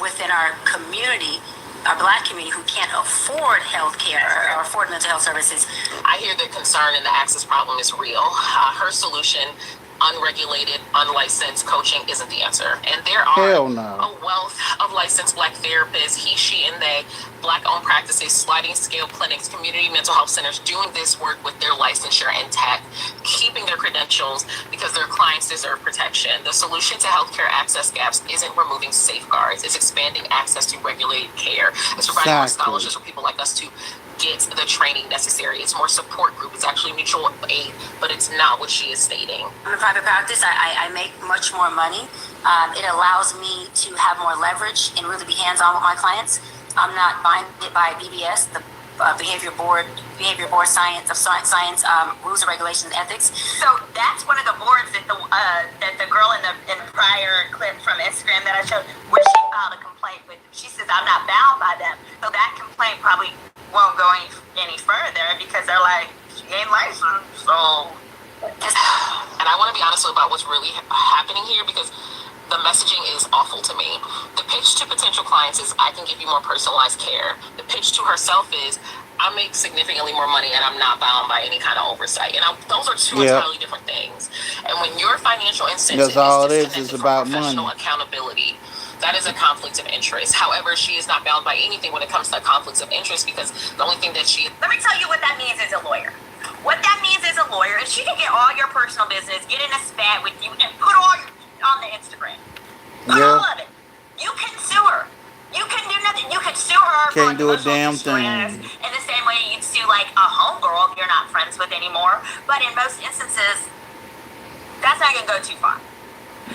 within our community, our Black community who can't afford health care or afford mental health services. I hear the concern and the access problem is real. Her solution, unregulated unlicensed coaching isn't the answer. And there are Hell no. a wealth of licensed Black therapists, he, she, and they, Black-owned practices, sliding scale clinics, community mental health centers doing this work with their licensure intact, keeping their credentials because their clients deserve protection. The solution to healthcare access gaps isn't removing safeguards, it's expanding access to regulated care. It's providing more Exactly. scholarships for people like us to get the training necessary. It's more support group. It's actually mutual aid, but it's not what she is stating. I'm a private practice. I make much more money. It allows me to have more leverage and really be hands-on with my clients. I'm not binded by BBS, the behavior board science rules and regulations and ethics. So that's one of the boards that the girl in the prior clip from Instagram that I showed, where she filed a complaint with. She says I'm not bound by them, so that complaint probably won't go any further because they're like, she ain't licensed, so. And I want to be honest about what's really happening here because the messaging is awful to me. The pitch to potential clients is I can give you more personalized care. The pitch to herself is I make significantly more money and I'm not bound by any kind of oversight. And those are two entirely different things. And when your financial incentive is disconnected from professional accountability, that is a conflict of interest. However, she is not bound by anything when it comes to conflicts of interest because the only thing that she... Let me tell you what that means as a lawyer. What that means as a lawyer is she can get all your personal business, get in a spat with you, and put all your on the Instagram. Put all of it. You can sue her. You can do nothing. You can sue her. Can't do a damn distress, thing. in the same way you'd sue like a homegirl you're not friends with anymore. But in most instances, that's not gonna go too far.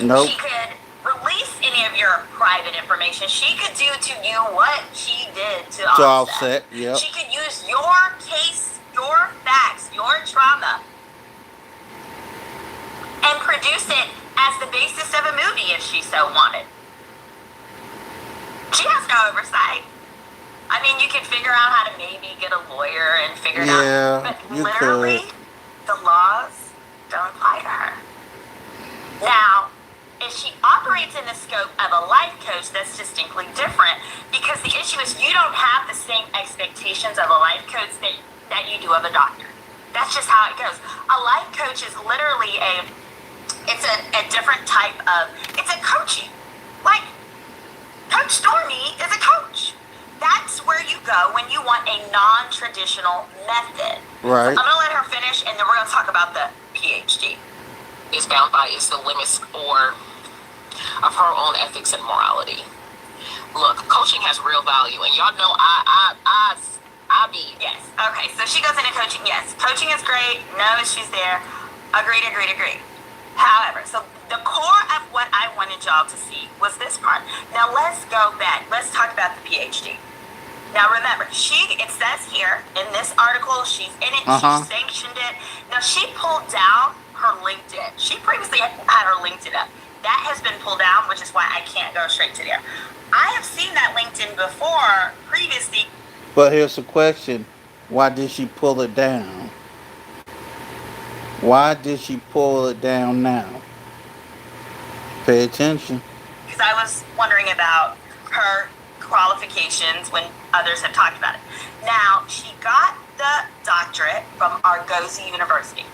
Nope. She could release any of your private information. She could do to you what she did to Offset. Yep. She could use your case, your facts, your trauma, and produce it as the basis of a movie if she so wanted. She has no oversight. I mean, you could figure out how to maybe get a lawyer and figure it out. But literally, the laws don't apply to her. Now, if she operates in the scope of a life coach, that's distinctly different because the issue is you don't have the same expectations of a life coach that you do of a doctor. That's just how it goes. A life coach is literally a different type of, it's a coaching. Like, Coach Stormy is a coach. That's where you go when you want a non-traditional method. Right. So I'm going to let her finish, and then we're going to talk about the PhD. Is bound by is the limits of her own ethics and morality. Look, coaching has real value, and y'all know I be. Yes. Okay. So she goes into coaching. Yes, coaching is great. No issues there. Agreed. However, so the core of what I wanted y'all to see was this part. Now let's go back. Let's talk about the PhD. Now remember, it says here in this article, she's in it, she sanctioned it. Now she pulled down her LinkedIn. She previously had her LinkedIn up. That has been pulled down, which is why I can't go straight to there. I have seen that LinkedIn before, previously. But here's the question. Why did she pull it down? Why did she pull it down now? Pay attention. Because I was wondering about her qualifications when others have talked about it. Now, she got the doctorate from Argosy University.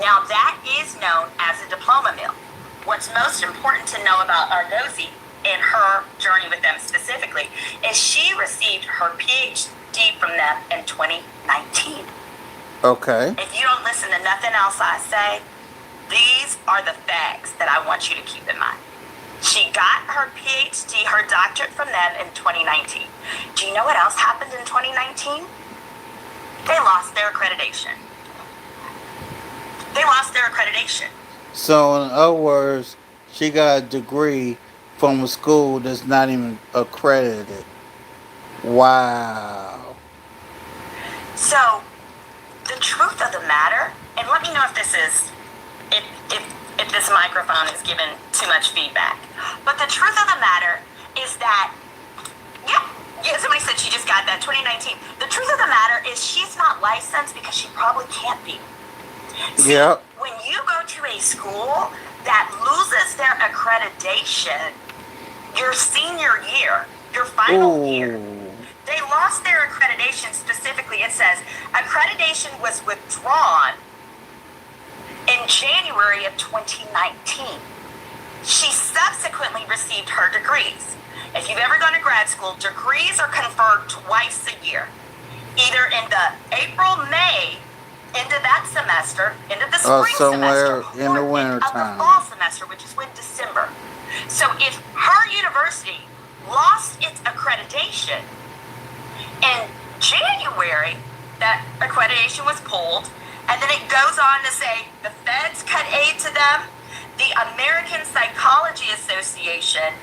Now, that is known as a diploma mill. What's most important to know about Argosy and her journey with them specifically is she received her PhD from them in 2019. Okay. If you don't listen to nothing else I say, these are the facts that I want you to keep in mind. She got her PhD, her doctorate from them in 2019. Do you know what else happened in 2019? They lost their accreditation. So in other words, she got a degree from a school that's not even accredited. Wow. So the truth of the matter, and let me know if this is, if this microphone is giving too much feedback. But the truth of the matter is that, yeah, somebody said she just got that 2019. The truth of the matter is she's not licensed because she probably can't be. See, when you go to a school that loses their accreditation your senior year, your final year, they lost their accreditation. Specifically, it says accreditation was withdrawn in January of 2019. She subsequently received her degrees. If you've ever gone to grad school, degrees are conferred twice a year. Either in the April, May, into that semester, into the spring somewhere semester, in the or winter of the time. fall semester, which is when December. So if her university lost its accreditation in January, that accreditation was pulled, and then it goes on to say the feds cut aid to them. The American Psychology Association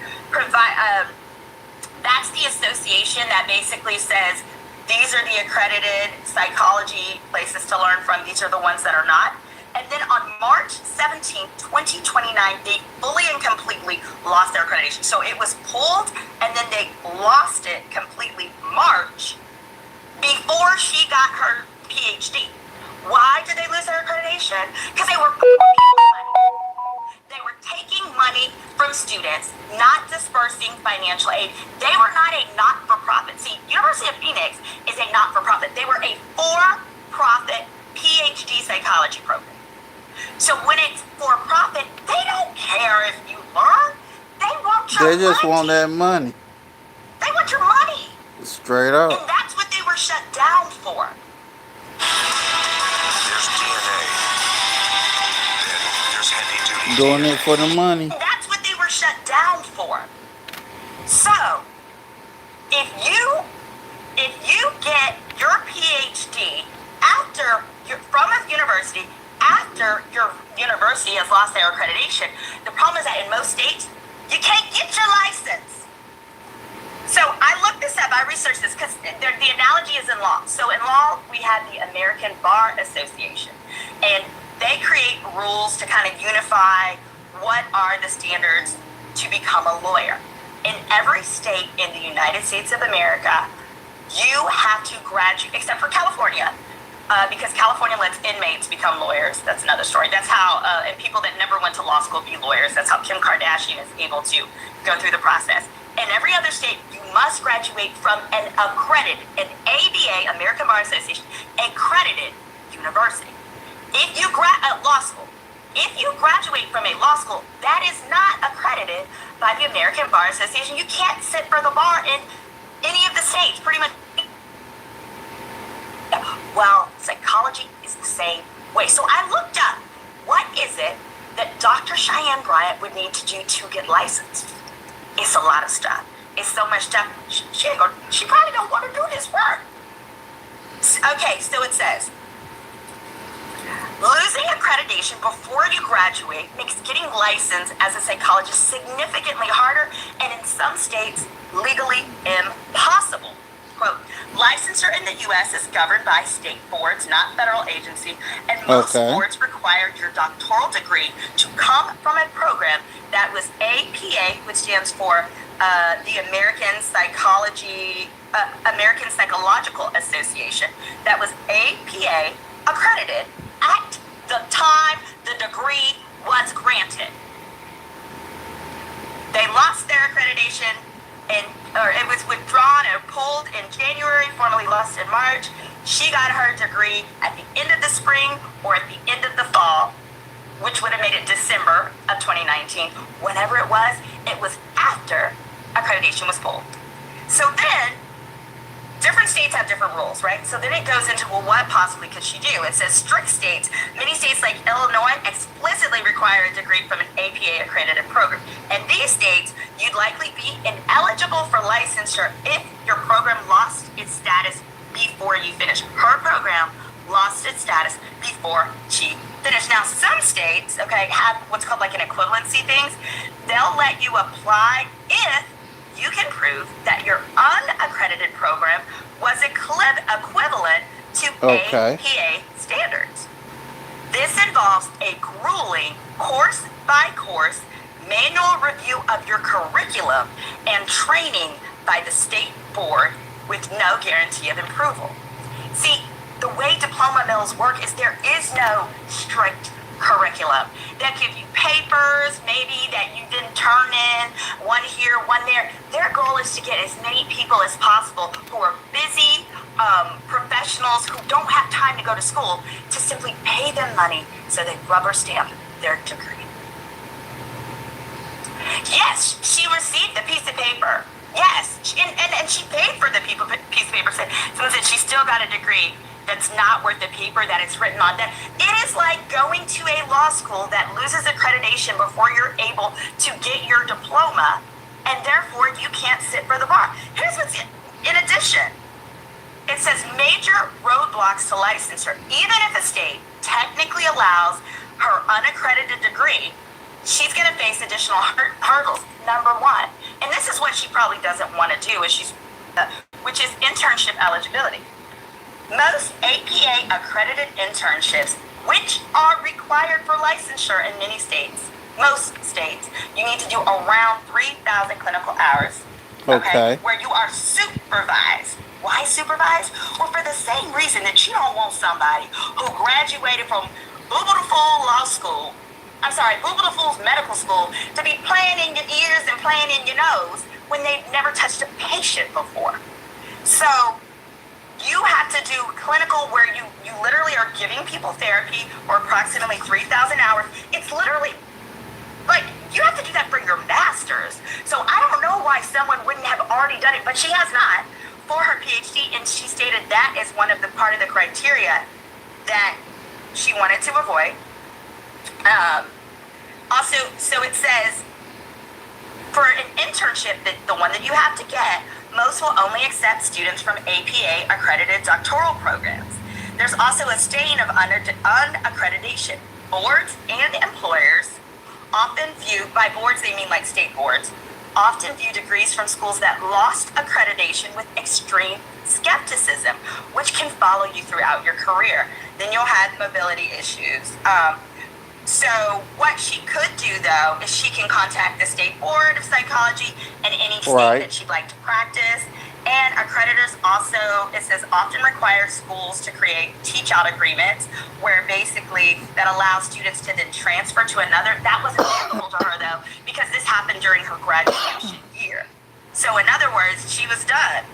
that's the association that basically says these are the accredited psychology places to learn from. These are the ones that are not. And then on March 17, 2029, they fully and completely lost their accreditation. So it was pulled, and then they lost it completely March before she got her PhD. Why did they lose their accreditation? Because they were taking money from students, not dispersing financial aid. They were not a not-for-profit. See, University of Phoenix is a not-for-profit. They were a for-profit PhD psychology program. So when it's for-profit, they don't care if you learn. They want your money. They just want that money. They want your money. Straight up. And that's what they were shut down for. There's DNA. Then there's heavy-duty Doing DNA. it for the money. And that's what they were shut down for. So, if you get your PhD from a university after your university has lost their accreditation, the problem is that in most states, you can't get your license. So I looked this up, I researched this, because the analogy is in law. So in law, we have the American Bar Association, and they create rules to kind of unify what are the standards to become a lawyer. In every state in the United States of America, you have to graduate, except for California, because California lets inmates become lawyers. That's another story. That's how, and people that never went to law school be lawyers. That's how Kim Kardashian is able to go through the process. In every other state, you must graduate from an accredited, an ABA, American Bar Association, accredited university. If you law school, if you graduate from a law school that is not accredited by the American Bar Association, you can't sit for the bar in any of the states, pretty much. Well, psychology is the same way. So I looked up, what is it that Dr. Cheyenne Bryant would need to do to get licensed? It's a lot of stuff. It's so much stuff. She probably don't want to do this work. Okay, so it says, losing accreditation before you graduate makes getting licensed as a psychologist significantly harder and in some states legally impossible. Quote, licensure in the U.S. is governed by state boards, not federal agency, and most boards require your doctoral degree to come from a program that was APA, which stands for the American Psychological Association, that was APA accredited at the time the degree was granted. They lost their accreditation, or it was withdrawn or pulled in January, formally lost in March. She got her degree at the end of the spring or at the end of the fall, which would have made it December of 2019. Whenever it was after accreditation was pulled. So then, different states have different rules, right? So then it goes into, well, what possibly could she do? It says strict states. Many states like Illinois explicitly require a degree from an APA accredited program. In these states, you'd likely be ineligible for licensure if your program lost its status before you finish. Her program lost its status before she finished. Now, some states, have what's called like an equivalency things. They'll let you apply if you can prove that your unaccredited program was equivalent to APA standards. This involves a grueling course-by-course manual review of your curriculum and training by the state board with no guarantee of approval. See, the way diploma mills work is there is no strict curriculum. They'll give you papers, maybe that you didn't turn in, one here, one there. Their goal is to get as many people as possible who are busy professionals who don't have time to go to school to simply pay them money so they rubber stamp their degree. Yes, she received the piece of paper. Yes, and she paid for the piece of paper. Since she still got a degree that's not worth the paper that it's written on. That it is like going to a law school that loses accreditation before you're able to get your diploma, and therefore you can't sit for the bar. Here's what's in addition. It says major roadblocks to licensure. Even if a state technically allows her unaccredited degree, she's going to face additional hurdles. Number one, and this is what she probably doesn't want to do, which is internship eligibility. Most APA accredited internships, which are required for licensure in many states, most states, you need to do around 3,000 clinical hours. Okay. Where you are supervised. Why supervised? Well, for the same reason that you don't want somebody who graduated from Booble Fool's medical school to be playing in your ears and playing in your nose when they've never touched a patient before. So you have to do clinical where you literally are giving people therapy for approximately 3,000 hours. It's literally like you have to do that for your master's. So I don't know why someone wouldn't have already done it, but she has not for her PhD, and she stated that is one of the part of the criteria that she wanted to avoid. Also, so it says for an internship, the one that you have to get, most will only accept students from APA accredited doctoral programs. There's also a stain of unaccreditation. Boards and employers often view, by boards they mean like state boards, often view degrees from schools that lost accreditation with extreme skepticism, which can follow you throughout your career. Then you'll have mobility issues. So what she could do, though, is she can contact the State Board of Psychology in any state that she'd like to practice. And accreditors also, it says, often require schools to create teach-out agreements where basically that allows students to then transfer to another. That wasn't applicable to her, though, because this happened during her graduation year. So in other words, she was done.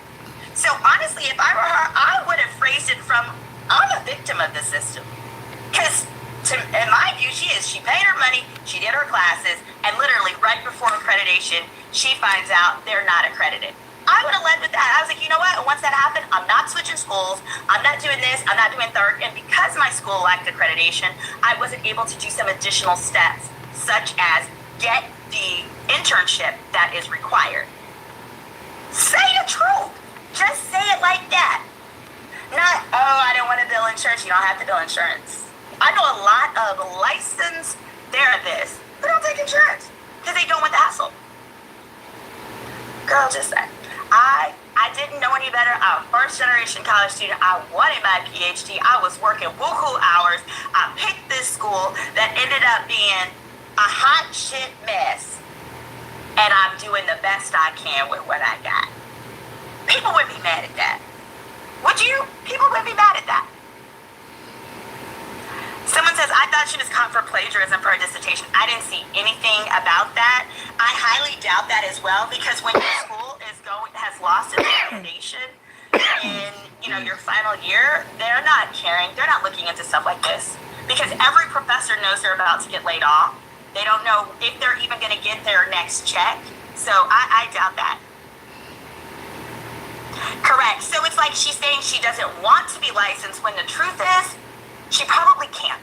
So honestly, if I were her, I would have phrased it from, I'm a victim of the system. Because in my view, she paid her money, she did her classes, and literally right before accreditation, she finds out they're not accredited. I would have led with that. I was like, you know what? Once that happened, I'm not switching schools. I'm not doing this. I'm not doing third. And because my school lacked accreditation, I wasn't able to do some additional steps, such as get the internship that is required. Say the truth. Just say it like that. Not, oh, I don't want to bill insurance. You don't have to bill insurance. I know a lot of licensed therapists who don't take insurance because they don't want the hassle. Girl, just say. I didn't know any better. I'm a first-generation college student. I wanted my PhD. I was working buku hours. I picked this school that ended up being a hot shit mess. And I'm doing the best I can with what I got. People would be mad at that. Would you? People would be mad at that. Someone says, I thought she was caught for plagiarism for her dissertation. I didn't see anything about that. I highly doubt that as well, because when your school has lost its accreditation in your final year, they're not caring. They're not looking into stuff like this because every professor knows they're about to get laid off. They don't know if they're even going to get their next check. So I doubt that. Correct. So it's like she's saying she doesn't want to be licensed when the truth is she probably can't.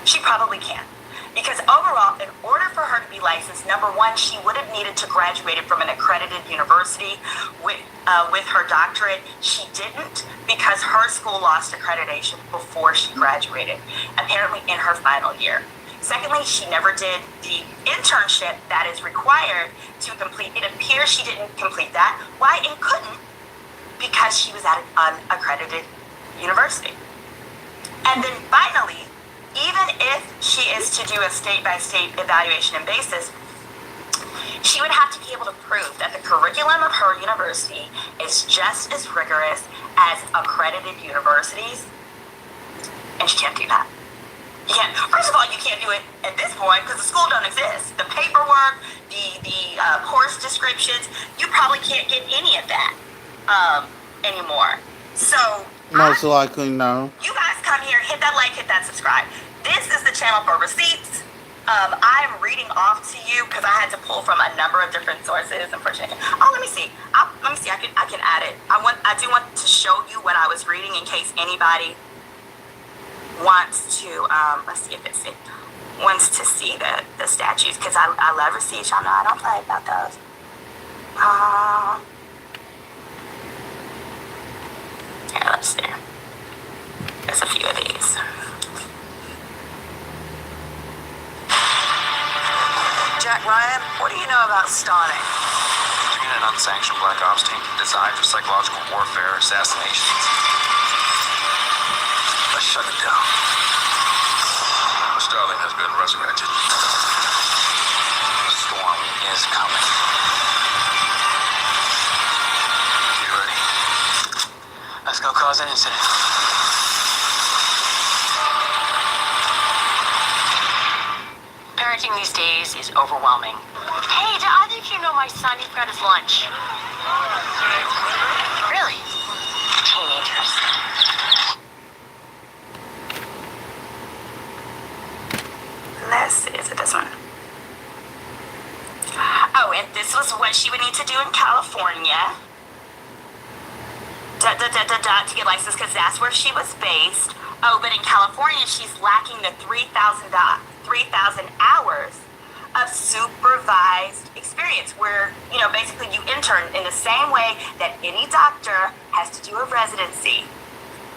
She probably can't. Because overall, in order for her to be licensed, number one, she would have needed to graduate from an accredited university with her doctorate. She didn't because her school lost accreditation before she graduated, apparently in her final year. Secondly, she never did the internship that is required to complete. It appears she didn't complete that. Why? And couldn't because she was at an unaccredited university. And then finally, even if she is to do a state-by-state evaluation and basis, she would have to be able to prove that the curriculum of her university is just as rigorous as accredited universities, and she can't do that. You can't. First of all, you can't do it at this point because the school don't exist. The paperwork, the course descriptions, you probably can't get any of that anymore. So most likely no. You guys come here, hit that like, hit that subscribe. This is the channel for receipts, I'm reading off to you because I had to pull from a number of different sources. Unfortunately, let me see. Let me see. I can add it. I do want to show you what I was reading in case anybody wants to. Let's see if it wants to see the statues because I love receipts. Y'all know I don't play about those. Here, let's see. There's a few of these. Jack Ryan, what do you know about stalling? Being an unsanctioned black ops team designed for psychological warfare, assassinations. Let's shut it down. Starling has been resurrected. The storm is coming. You ready? Let's go cause an incident. Parenting these days is overwhelming. Hey, do either of you know my son? He forgot his lunch. Really? Teenagers. Let's see, is it this one? Oh, and this was what she would need to do in California. To get licensed because that's where she was based. Oh, but in California, she's lacking the 3,000 hours of supervised experience where, basically you intern in the same way that any doctor has to do a residency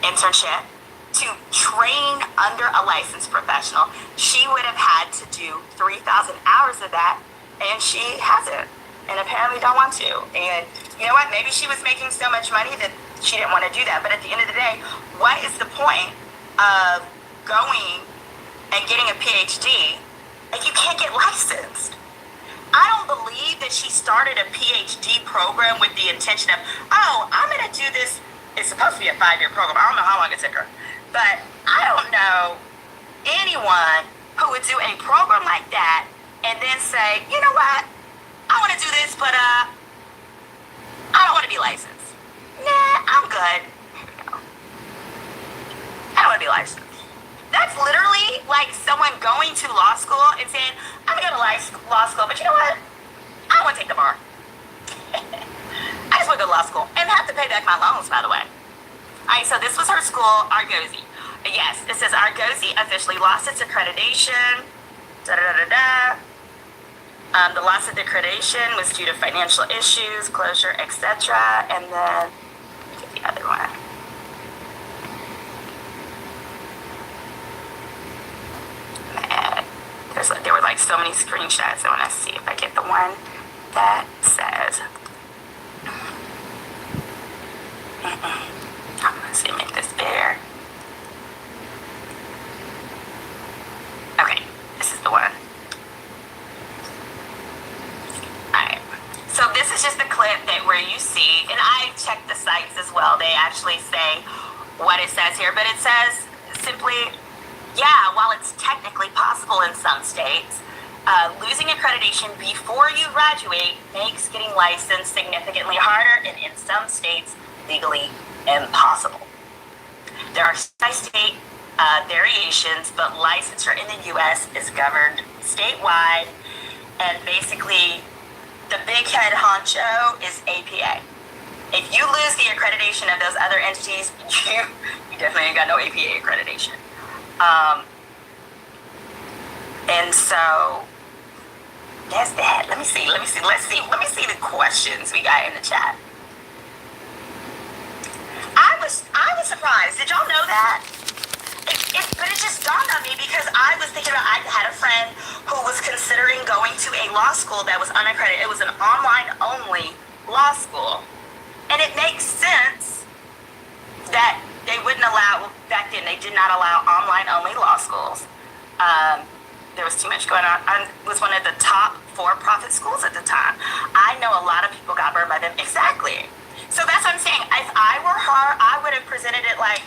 internship to train under a licensed professional. She would have had to do 3,000 hours of that, and she hasn't, and apparently don't want to. And you know what? Maybe she was making so much money that she didn't want to do that. But at the end of the day, what is the point of going and getting a PhD if you can't get licensed? I don't believe that she started a PhD program with the intention of, I'm going to do this. It's supposed to be a 5-year program. I don't know how long it took her. But I don't know anyone who would do a program like that and then say, you know what? I want to do this, but I don't want to be licensed. Nah, I'm good. I don't want to be licensed. That's literally like someone going to law school and saying, I'm going to go to law school, but you know what? I don't want to take the bar. I just want to go to law school and have to pay back my loans, by the way. All right, so this was her school, Argosy. Yes, it says Argosy officially lost its accreditation. The loss of the accreditation was due to financial issues, closure, etc. And then, let me get the other one. There were like so many screenshots. I want to see if I get the one that says. I'm going to see, make this bigger. Okay, this is the one. Alright, so this is just a clip that where you see, and I checked the sites as well. They actually say what it says here, but it says simply, yeah, while it's technically possible in some states, losing accreditation before you graduate makes getting licensed significantly harder, and in some states, legally impossible. There are state variations, but licensure in the U.S. is governed statewide, and basically, the big head honcho is APA. If you lose the accreditation of those other entities, you definitely ain't got no APA accreditation. And so that's that. Let me see the questions we got in the chat. I was surprised. Did y'all know that? But it just dawned on me because I was thinking about, I had a friend who was considering going to a law school that was unaccredited. It was an online only law school. And it makes sense that they wouldn't allow, back then they did not allow online only law schools. There was too much going on. It was one of the top for-profit schools at the time. I know a lot of people got burned by them. Exactly. So that's what I'm saying. If I were her, I would have presented it like,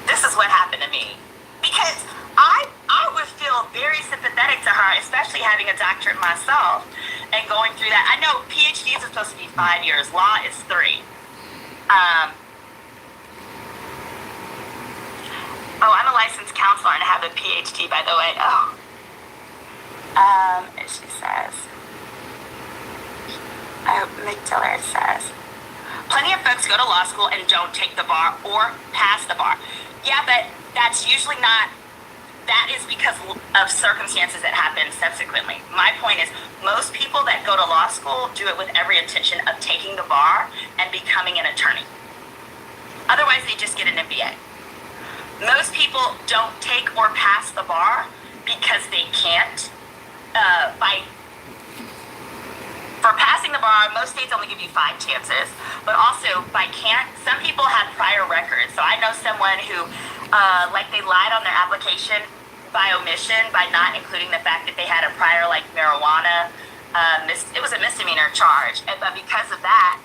this is what happened to me. Because I would feel very sympathetic to her, especially having a doctorate myself and going through that. I know PhDs are supposed to be 5 years. Law is 3. I'm a licensed counselor and I have a PhD, by the way. Oh, She says, I hope McTiller says, plenty of folks go to law school and don't take the bar or pass the bar. Yeah, but that's usually not, that is because of circumstances that happen subsequently. My point is, most people that go to law school do it with every intention of taking the bar and becoming an attorney. Otherwise, they just get an MBA. Most people don't take or pass the bar because they can't. For passing the bar, most states only give you 5 chances, but also by can't, some people have prior records. So I know someone who, they lied on their application by omission, by not including the fact that they had a prior, marijuana, it was a misdemeanor charge. But because of that,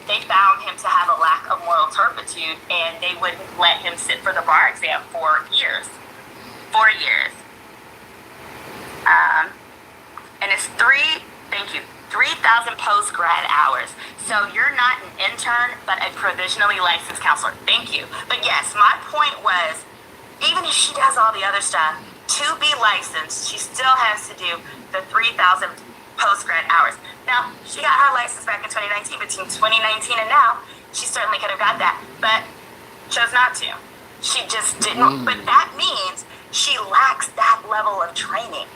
they found him to have a lack of moral turpitude, and they wouldn't let him sit for the bar exam for years. 4 years. And it's 3,000 post-grad hours. So you're not an intern, but a provisionally licensed counselor. Thank you. But yes, my point was, even if she does all the other stuff, to be licensed, she still has to do the 3,000 post-grad hours. Now, she got her license back in 2019. Between 2019 and now, she certainly could have got that, but chose not to. She just didn't. But that means she lacks that level of training.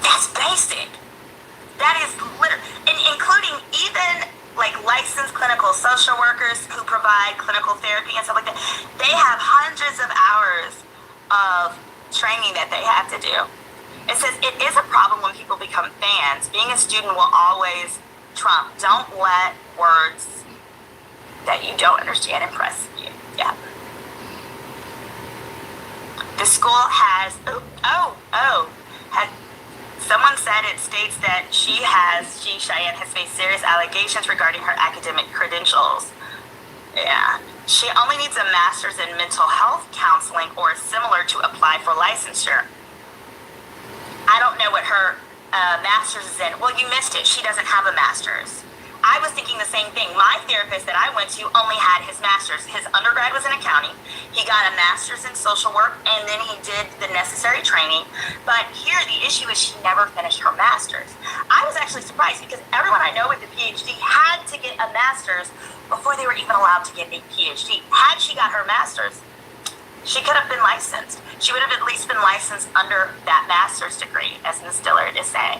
That's basic. That is literally, and including even licensed clinical social workers who provide clinical therapy and stuff like that. They have hundreds of hours of training that they have to do. It says it is a problem when people become fans. Being a student will always trump. Don't let words that you don't understand impress you. Yeah. The school has, someone said it states that Cheyenne has faced serious allegations regarding her academic credentials. Yeah. She only needs a master's in mental health counseling or similar to apply for licensure. I don't know what her master's is in. Well, you missed it. She doesn't have a master's. I was thinking the same thing. My therapist that I went to only had his master's. His undergrad was in accounting. He got a master's in social work, and then he did the necessary training. But here, the issue is she never finished her master's. I was actually surprised because everyone I know with a PhD had to get a master's before they were even allowed to get a PhD. Had she got her master's, she could have been licensed. She would have at least been licensed under that master's degree, as Ms. Dillard is saying.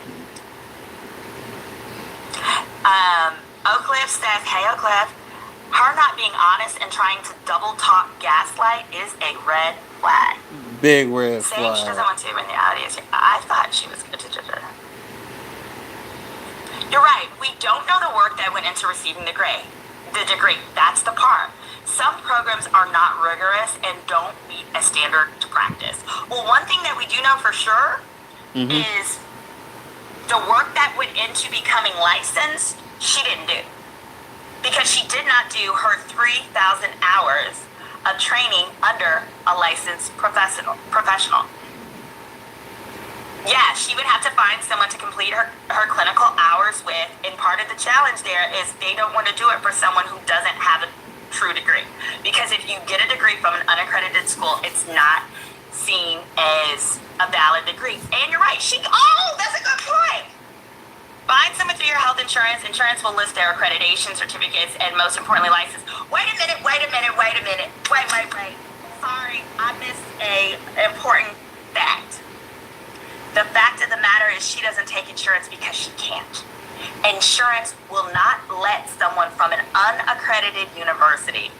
Oak Cliff says, hey, Oak Cliff, her not being honest and trying to double talk gaslight is a red flag. Big red Saying flag. she doesn't want to in the audience. I thought she was good. You're right. We don't know the work that went into receiving the degree. That's the part. Some programs are not rigorous and don't meet a standard to practice. Well, one thing that we do know for sure is the work that went into becoming licensed, she didn't do. Because she did not do her 3,000 hours of training under a licensed professional. Yeah, she would have to find someone to complete her clinical hours with, and part of the challenge there is they don't want to do it for someone who doesn't have a true degree. Because if you get a degree from an unaccredited school, it's not seen as a valid degree. And you're right, that's a good point. Find someone through your health insurance. Insurance will list their accreditation certificates and most importantly license. Wait a minute. Wait. Sorry, I missed a important fact. The fact of the matter is she doesn't take insurance because she can't. Insurance will not let someone from an unaccredited university.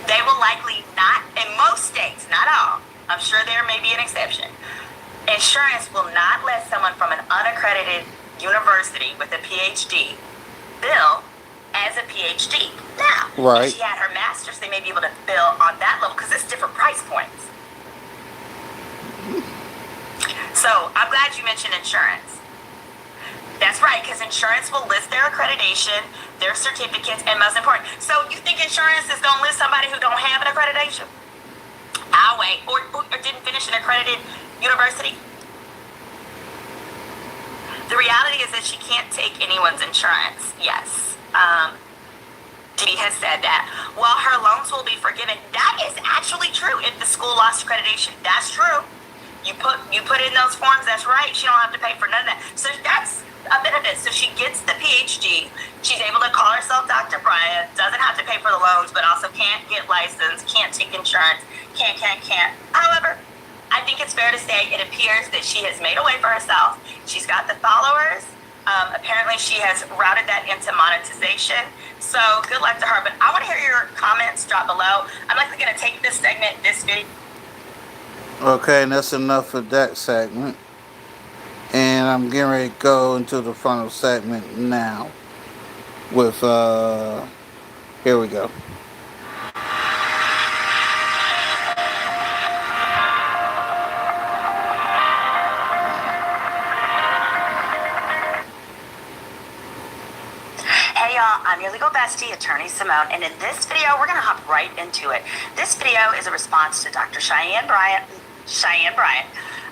They will likely not, in most states, not all, I'm sure there may be an exception. Insurance will not let someone from an unaccredited university with a PhD bill as a PhD. Now, if she had her master's, they may be able to bill on that level because it's different price points. So I'm glad you mentioned insurance. That's right, because insurance will list their accreditation, their certificates, and most important. So you think insurance is going to list somebody who don't have an accreditation? I'll wait. Or didn't finish an accredited university? The reality is that she can't take anyone's insurance. Yes. Did he has said that while her loans will be forgiven, that is actually true. If the school lost accreditation, that's true. You put in those forms, that's right. She don't have to pay for none of that. So that's a benefit. So she gets the PhD. She's able to call herself Dr. Bryant, doesn't have to pay for the loans, but also can't get licensed, can't take insurance, can't. However, I think it's fair to say it appears that she has made a way for herself. She's got the followers. Apparently she has routed that into monetization. So good luck to her. But I want to hear your comments. Drop below. I'm likely going to take this segment, this video. Okay, and that's enough of that segment. And I'm getting ready to go into the final segment now with, here we go. Hey y'all, I'm your legal bestie, Attorney Simone, and in this video, we're gonna hop right into it. This video is a response to Dr. Cheyenne Bryant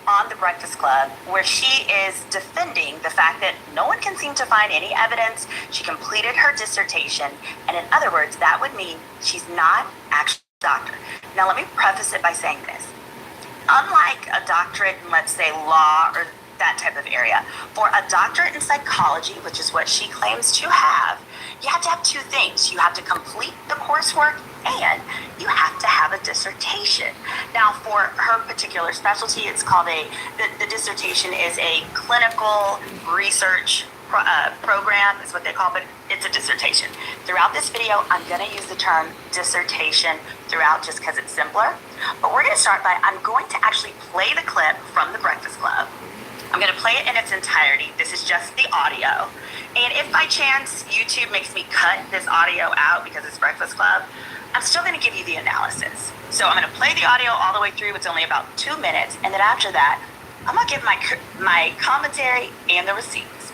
on The Breakfast Club, where she is defending the fact that no one can seem to find any evidence she completed her dissertation, and in other words, that would mean she's not actually a doctor. Now let me preface it by saying this. Unlike a doctorate in, let's say, law or that type of area, for a doctorate in psychology, which is what she claims to have to have two things. You have to complete the coursework and you have to have a dissertation. Now, for her particular specialty, it's called the dissertation is a clinical research program, is what they call it, but it's a dissertation. Throughout this video, I'm going to use the term dissertation throughout just because it's simpler. But we're going to start by, I'm going to actually play the clip from The Breakfast Club. I'm going to play it in its entirety. This is just the audio. And if by chance YouTube makes me cut this audio out because it's Breakfast Club, I'm still going to give you the analysis. So I'm going to play the audio all the way through. It's only about 2 minutes. And then after that, I'm going to give my commentary and the receipts.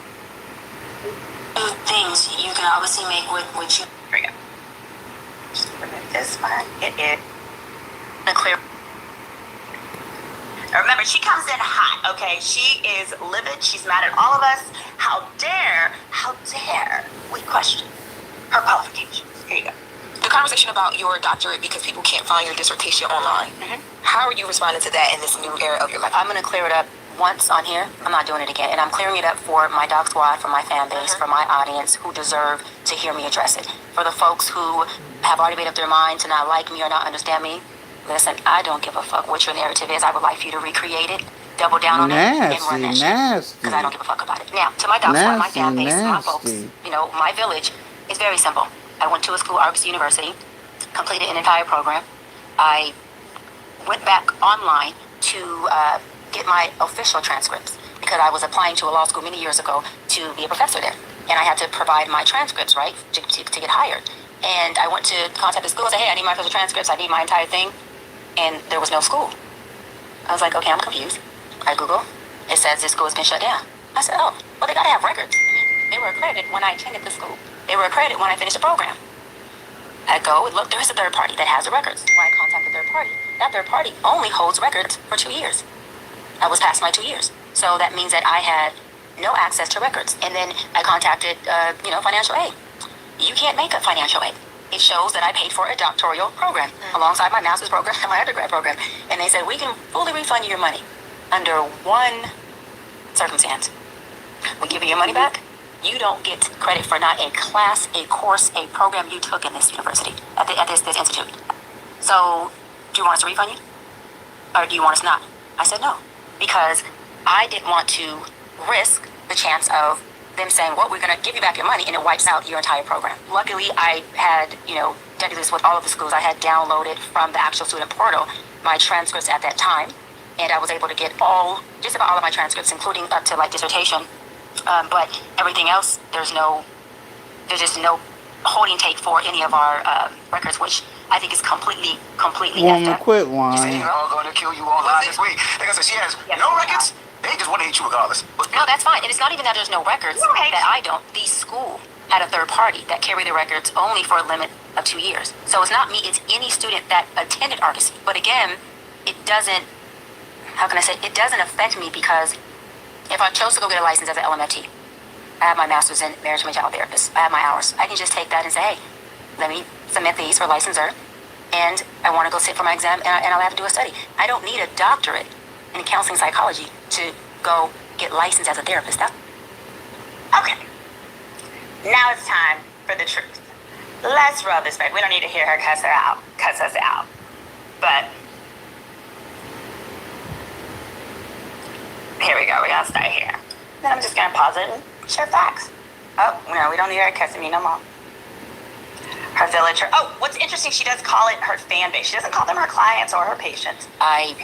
Things you can obviously make with what you... Here we go. Just remove this one. It is clear. Remember, she comes in hot, okay? She is livid. She's mad at all of us. How dare we question her qualifications? Here you go. The conversation about your doctorate because people can't find your dissertation online. Mm-hmm. How are you responding to that in this new era of your life? I'm going to clear it up once on here. I'm not doing it again. And I'm clearing it up for my dog squad, for my fan base, for my audience who deserve to hear me address it. For the folks who have already made up their mind to not like me or not understand me, listen, I don't give a fuck what your narrative is. I would like for you to recreate it, double down on it, and run that shit. Because I don't give a fuck about it. Now, to my dog squad, my fan base, my folks, my village, it's very simple. I went to a school, Argos University, completed an entire program. I went back online to get my official transcripts because I was applying to a law school many years ago to be a professor there. And I had to provide my transcripts, right, to get hired. And I went to contact the school and say, hey, I need my official transcripts. I need my entire thing. And there was no school. I was like, okay, I'm confused. I Google. It says this school has been shut down. I said, oh, well, they got to have records. I mean, they were accredited when I attended the school. They were accredited when I finished the program. I go and look, there's a third party that has the records. When I contact the third party, that third party only holds records for 2 years. I was past my 2 years. So that means that I had no access to records. And then I contacted, financial aid. You can't make a financial aid. It shows that I paid for a doctoral program alongside my master's program and my undergrad program. And they said, we can fully refund you your money under one circumstance. We give you your money back. You don't get credit for not a class, a course, a program you took in this university, at this institute. So, do you want us to refund you? Or do you want us not? I said no. Because I didn't want to risk the chance of them saying, well, we're going to give you back your money, and it wipes out your entire program. Luckily, I had, done this with all of the schools. I had downloaded from the actual student portal my transcripts at that time, and I was able to get just about all of my transcripts, including up to dissertation. But everything else, there's just no holding take for any of our records, which I think is completely Woman, quit lying. They're all going to kill you online this week. Like I said, she has no records. They just want to hate you regardless. No, that's fine. And it's not even that there's no records that I don't. The school had a third party that carried the records only for a limit of 2 years. So it's not me, it's any student that attended Argosy. But again, it doesn't affect me because if I chose to go get a license as an LMFT, I have my master's in marriage and child therapist. I have my hours. I can just take that and say, hey, let me submit these for licensure, and I want to go sit for my exam, and I'll have to do a study. I don't need a doctorate in counseling psychology to go get licensed as a therapist. Okay. Now it's time for the truth. Let's rub this back. We don't need to hear her cuss us out. But here we go. We're going to start here. Then I'm just going to pause it and share facts. Oh, no, we don't need her cussing me no more. Her village. What's interesting, she does call it her fan base. She doesn't call them her clients or her patients. I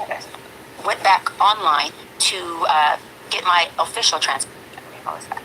went back online to get my official transcript. What was that?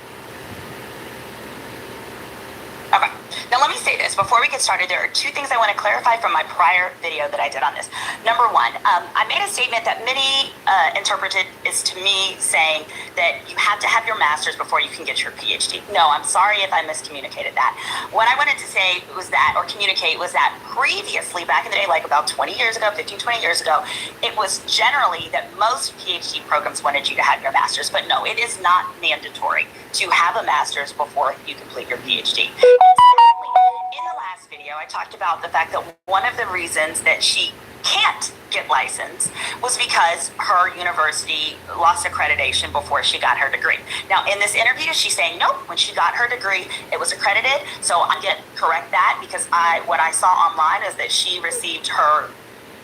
Okay. Now let me say this. Before we get started, there are two things I want to clarify from my prior video that I did on this. Number one, I made a statement that many interpreted as to me saying that you have to have your master's before you can get your PhD. No, I'm sorry if I miscommunicated that. What I wanted to say was that, or communicate, was that previously, back in the day, like about 20 years ago, 15, 20 years ago, it was generally that most PhD programs wanted you to have your master's. But no, it is not mandatory to have a master's before you complete your PhD. In the last video, I talked about the fact that one of the reasons that she can't get licensed was because her university lost accreditation before she got her degree. Now, in this interview, she's saying, nope, when she got her degree, it was accredited. So I'm going to correct that because what I saw online is that she received her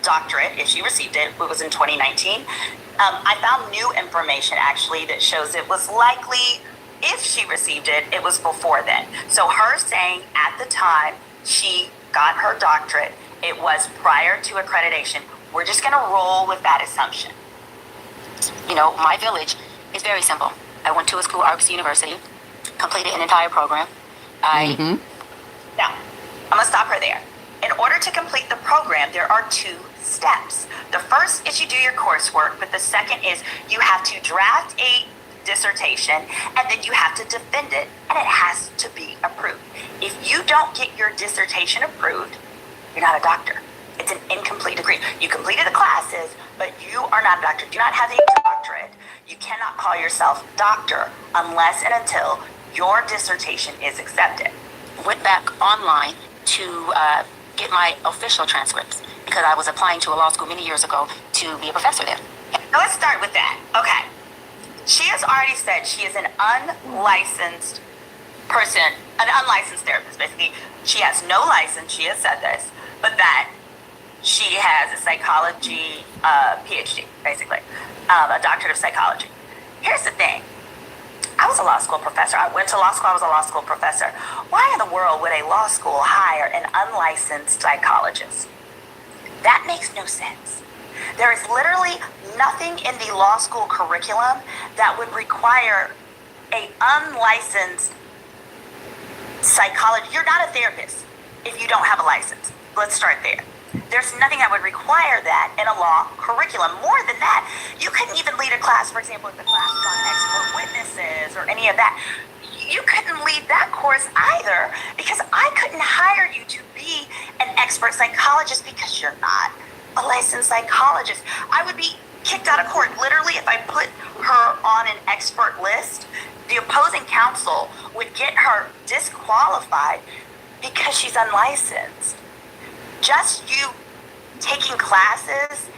doctorate. If she received it, it was in 2019. I found new information, actually, that shows it was likely, if she received it, it was before then. So her saying at the time she got her doctorate, it was prior to accreditation. We're just going to roll with that assumption. You know, my village is very simple. I went to a school, Arcs University, completed an entire program. Now, I'm going to stop her there. In order to complete the program, there are two steps. The first is you do your coursework, but the second is you have to draft a dissertation, and then you have to defend it, and it has to be approved. If you don't get your dissertation approved, you're not a doctor. It's an incomplete degree. You completed the classes, but you are not a doctor. Do not have a doctorate. You cannot call yourself doctor unless and until your dissertation is accepted. Went back online to get my official transcripts because I was applying to a law school many years ago to be a professor there. Now let's start with that. Okay. She has already said she is an unlicensed person, an unlicensed therapist. Basically, she has no license. She has said this, but that she has a psychology PhD, basically, a doctorate of psychology. Here's the thing. I was a law school professor. I went to law school. I was a law school professor. Why in the world would a law school hire an unlicensed psychologist? That makes no sense. There is literally nothing in the law school curriculum that would require a unlicensed psychologist. You're not a therapist if you don't have a license. Let's start there. There's nothing that would require that in a law curriculum. More than that, you couldn't even lead a class, for example, if the class was on expert witnesses or any of that. You couldn't lead that course either because I couldn't hire you to be an expert psychologist because you're not a licensed psychologist. I would be kicked out of court. Literally, if I put her on an expert list, the opposing counsel would get her disqualified because she's unlicensed. Just you taking classes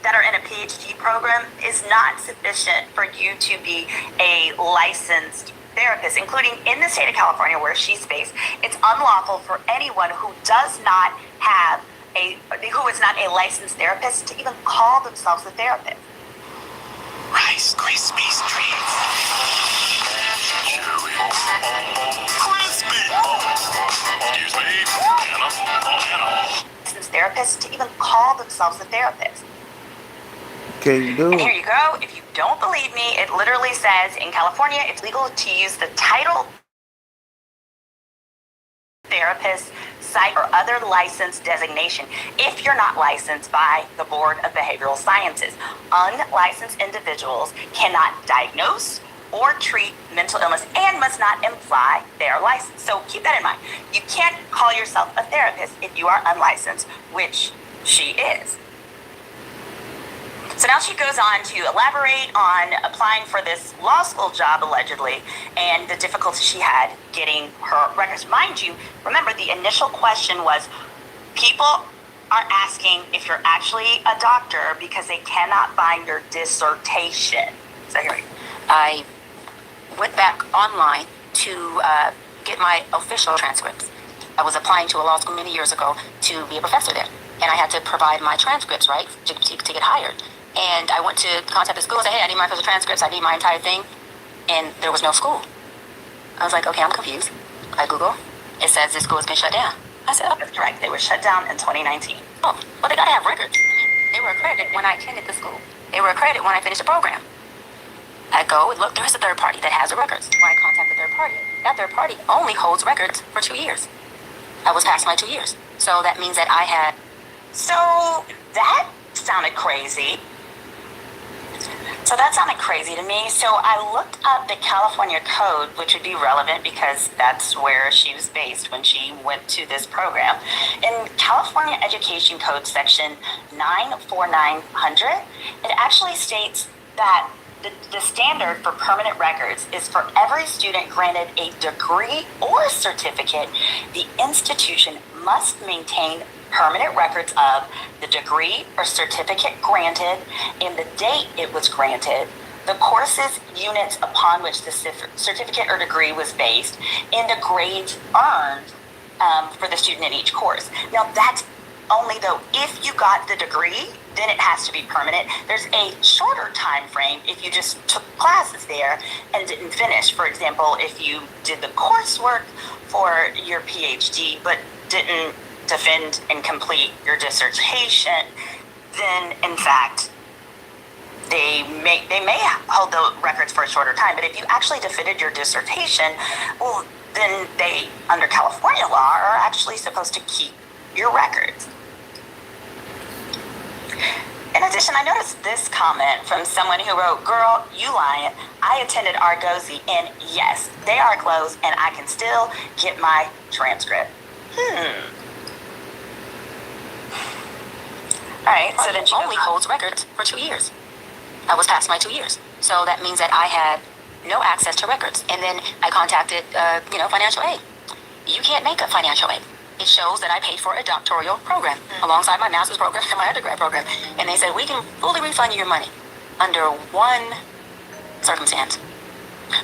that are in a PhD program is not sufficient for you to be a licensed therapist, including in the state of California where she's based. It's unlawful for anyone who does not have who is not a licensed therapist to even call themselves a therapist. Rice Krispies treats. Chewy. Crispy. Excuse me. Banana. Licensed therapists to even call themselves a therapist. Can you do? And here you go. If you don't believe me, it literally says in California it's legal to use the title therapist, psych, or other licensed designation if you're not licensed by the Board of Behavioral Sciences. Unlicensed individuals cannot diagnose or treat mental illness and must not imply they are licensed. So keep that in mind. You can't call yourself a therapist if you are unlicensed, which she is. So now she goes on to elaborate on applying for this law school job, allegedly, and the difficulty she had getting her records. Mind you, remember the initial question was, people are asking if you're actually a doctor because they cannot find your dissertation. So here we go. I went back online to get my official transcripts. I was applying to a law school many years ago to be a professor there, and I had to provide my transcripts, right, to get hired. And I went to contact the school and say, hey, I need my official transcripts, I need my entire thing, and there was no school. I was like, okay, I'm confused. I Google, it says this school has been shut down. I said, oh, That's correct. They were shut down in 2019. oh, well, they gotta have records. I mean, they were accredited when I attended the school. They were accredited when I finished the program. I go and look, there's a third party that has the records. When I contact the third party, that third party only holds records for 2 years. I was past my 2 years. So that means that I had... So that sounded crazy. To me. So I looked up the California code, which would be relevant because that's where she was based when she went to this program. In California Education Code section 94900, it actually states that the standard for permanent records is for every student granted a degree or certificate, the institution must maintain permanent records of the degree or certificate granted and the date it was granted, the courses, units upon which the certificate or degree was based, and the grades earned for the student in each course. Now, that's only though if you got the degree, then it has to be permanent. There's a shorter time frame if you just took classes there and didn't finish. For example, if you did the coursework for your PhD but didn't defend and complete your dissertation, then in fact they may hold the records for a shorter time. But if you actually defended your dissertation, well, then they, under California law, are actually supposed to keep your records. In addition, I noticed this comment from someone who wrote, girl, you lying. I attended Argosy, and yes, they are closed, and I can still get my transcript. All right, so then she only holds records for 2 years. I was past my 2 years. So that means that I had no access to records. And then I contacted, financial aid. You can't make a financial aid. It shows that I paid for a doctoral program alongside my master's program and my undergrad program. And they said, we can fully refund you your money under one circumstance.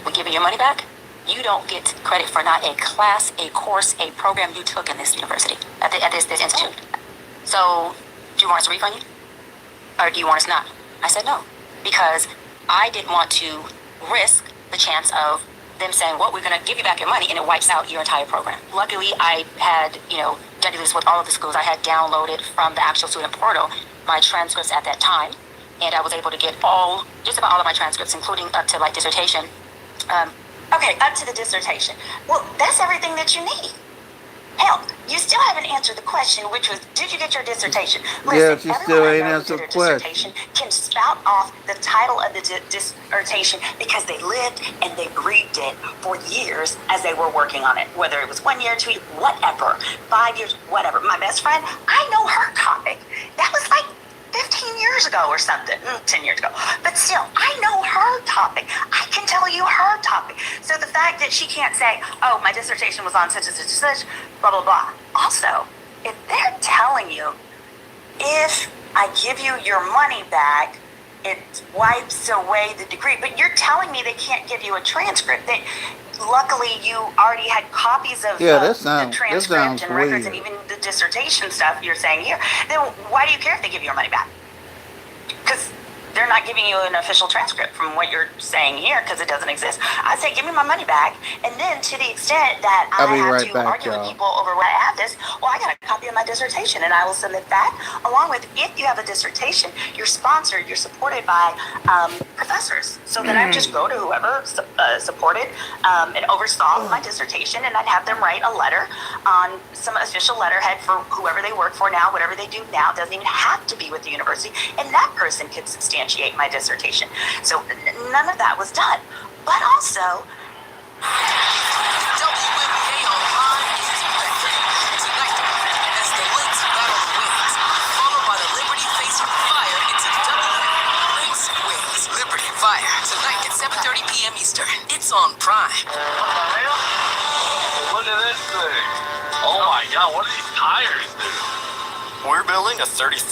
We give you your money back. You don't get credit for not a class, a course, a program you took in this university, at this institute. So, do you want us to refund you? Or do you want us not? I said no, because I didn't want to risk the chance of them saying, well, we're going to give you back your money, and it wipes out your entire program. Luckily, I had, done this with all of the schools. I had downloaded from the actual student portal my transcripts at that time, and I was able to get just about all of my transcripts, including up to like dissertation. Okay, up to the dissertation. Well, that's everything that you need. Hell, you still haven't answered the question, which was, did you get your dissertation? Listen, yeah, she still ain't answered the question. Can spout off the title of the dissertation because they lived and they breathed it for years as they were working on it. Whether it was 1 year, 2 years, whatever, 5 years, whatever. My best friend, I know her topic. That was like 15 years ago or something, 10 years ago. But still, I know her topic. I can tell you her topic. So the fact that she can't say, oh, my dissertation was on such and such and such, blah, blah, blah. Also, if they're telling you, if I give you your money back, it wipes away the degree, but you're telling me they can't give you a transcript. Luckily, you already had copies of the transcript and records and even the dissertation stuff you're saying here. Then why do you care if they give you your money back? Because they're not giving you an official transcript from what you're saying here because it doesn't exist. I say, give me my money back. And then to the extent that I have to argue with people over why I have this, well, I got a copy of my dissertation and I will submit that. Along with, if you have a dissertation, you're sponsored, you're supported by professors. So then I just go to whoever supported and oversaw my dissertation, and I'd have them write a letter on some official letterhead for whoever they work for now, whatever they do now. Doesn't even have to be with the university. And that person could substantiate my dissertation. So none of that was done. But also, WNBA Online is back tonight as the Lynx battle the Wings, followed by the Liberty facing fire into WNBA. Fire, tonight at 7:30 p.m. Eastern. It's on Prime. Look at this thing. Oh my God, what do these tires do? We're building a $30,000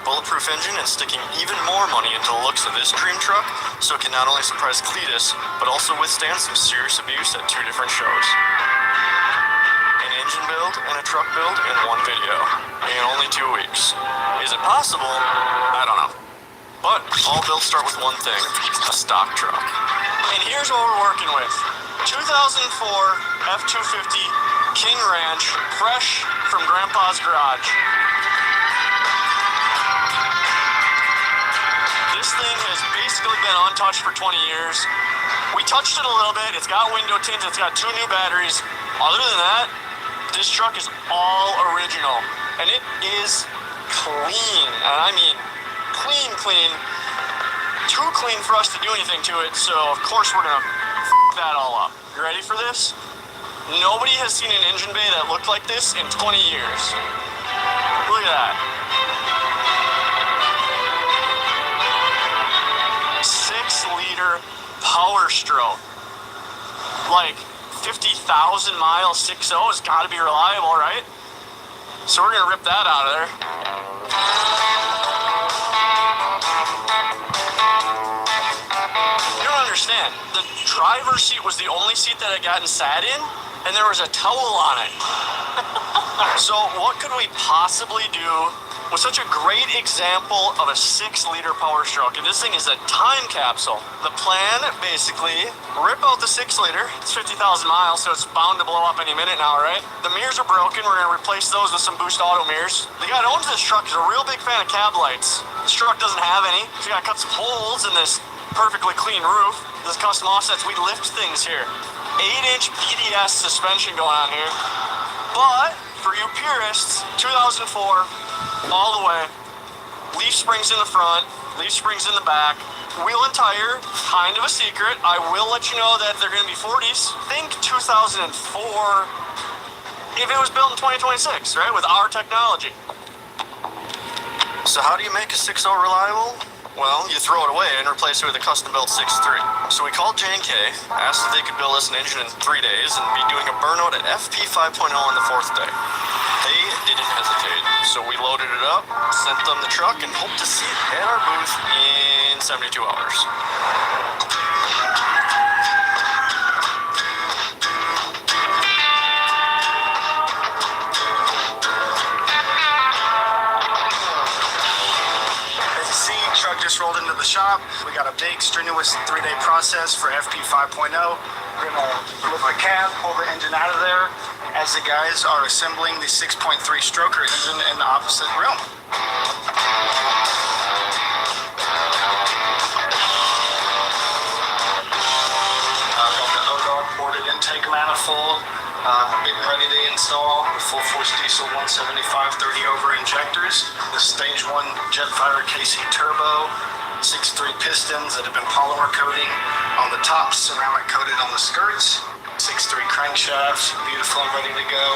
bulletproof engine and sticking even more money into the looks of this dream truck so it can not only surprise Cletus, but also withstand some serious abuse at 2 different shows. An engine build and a truck build in one video in only 2 weeks. Is it possible? I don't know. But all builds start with one thing, a stock truck. And here's what we're working with. 2004 F-250 King Ranch, fresh from Grandpa's garage. This thing has basically been untouched for 20 years. We touched it a little bit. It's got window tints. It's got 2 new batteries. Other than that, this truck is all original. And it is clean. And I mean clean. Too clean for us to do anything to it. So, of course, we're going to that all up. You ready for this? Nobody has seen an engine bay that looked like this in 20 years. Look at that. 6-liter Power Stroke. Like 50,000 miles 6.0 has got to be reliable, right? So we're going to rip that out of there. You don't understand. The driver's seat was the only seat that had gotten sat in, and there was a towel on it. So what could we possibly do with such a great example of a 6-liter Power Stroke? And this thing is a time capsule. The plan, basically, rip out the 6-liter. It's 50,000 miles, so it's bound to blow up any minute now, right? The mirrors are broken. We're going to replace those with some Boost Auto mirrors. The guy that owns this truck is a real big fan of cab lights. This truck doesn't have any, so you got to cut some holes in this perfectly clean roof. This custom offsets, we lift things here. 8-inch PDS suspension going on here. But for you purists, 2004, all the way. Leaf springs in the front, leaf springs in the back. Wheel and tire, kind of a secret. I will let you know that they're going to be 40s. Think 2004, if it was built in 2026, right, with our technology. So how do you make a 6.0 reliable? Well, you throw it away and replace it with a custom-built 6.3. So we called J&K, asked if they could build us an engine in 3 days and be doing a burnout at FP 5.0 on the 4th day. They didn't hesitate, so we loaded it up, sent them the truck, and hoped to see it at our booth in 72 hours. Just rolled into the shop. We got a big, strenuous 3-day process for FP 5.0. We're gonna lift the cab, pull the engine out of there as the guys are assembling the 6.3 stroker engine in the opposite room. Got the ODOG ported intake manifold, getting ready to install the full force diesel 175 30 over injectors, the stage 1 Jetfire KC turbo, 6.3 pistons that have been polymer coating on the tops, ceramic coated on the skirts, 6.3 crankshaft, beautiful and ready to go,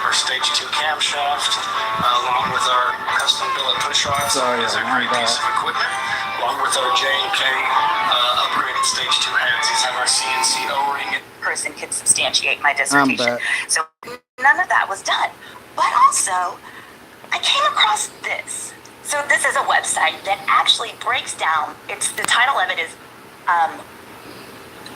our stage 2 camshaft, along with our custom billet push rods, is a great piece of equipment, along with our J&K upgraded stage 2 heads. These have our CNC O-ring. Person could substantiate my dissertation. So none of that was done. But also, I came across this. So this is a website that actually breaks down, the title of it is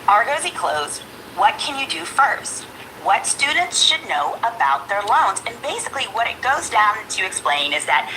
Argosy Closed, What Can You Do First? What students should know about their loans. And basically what it goes down to explain is that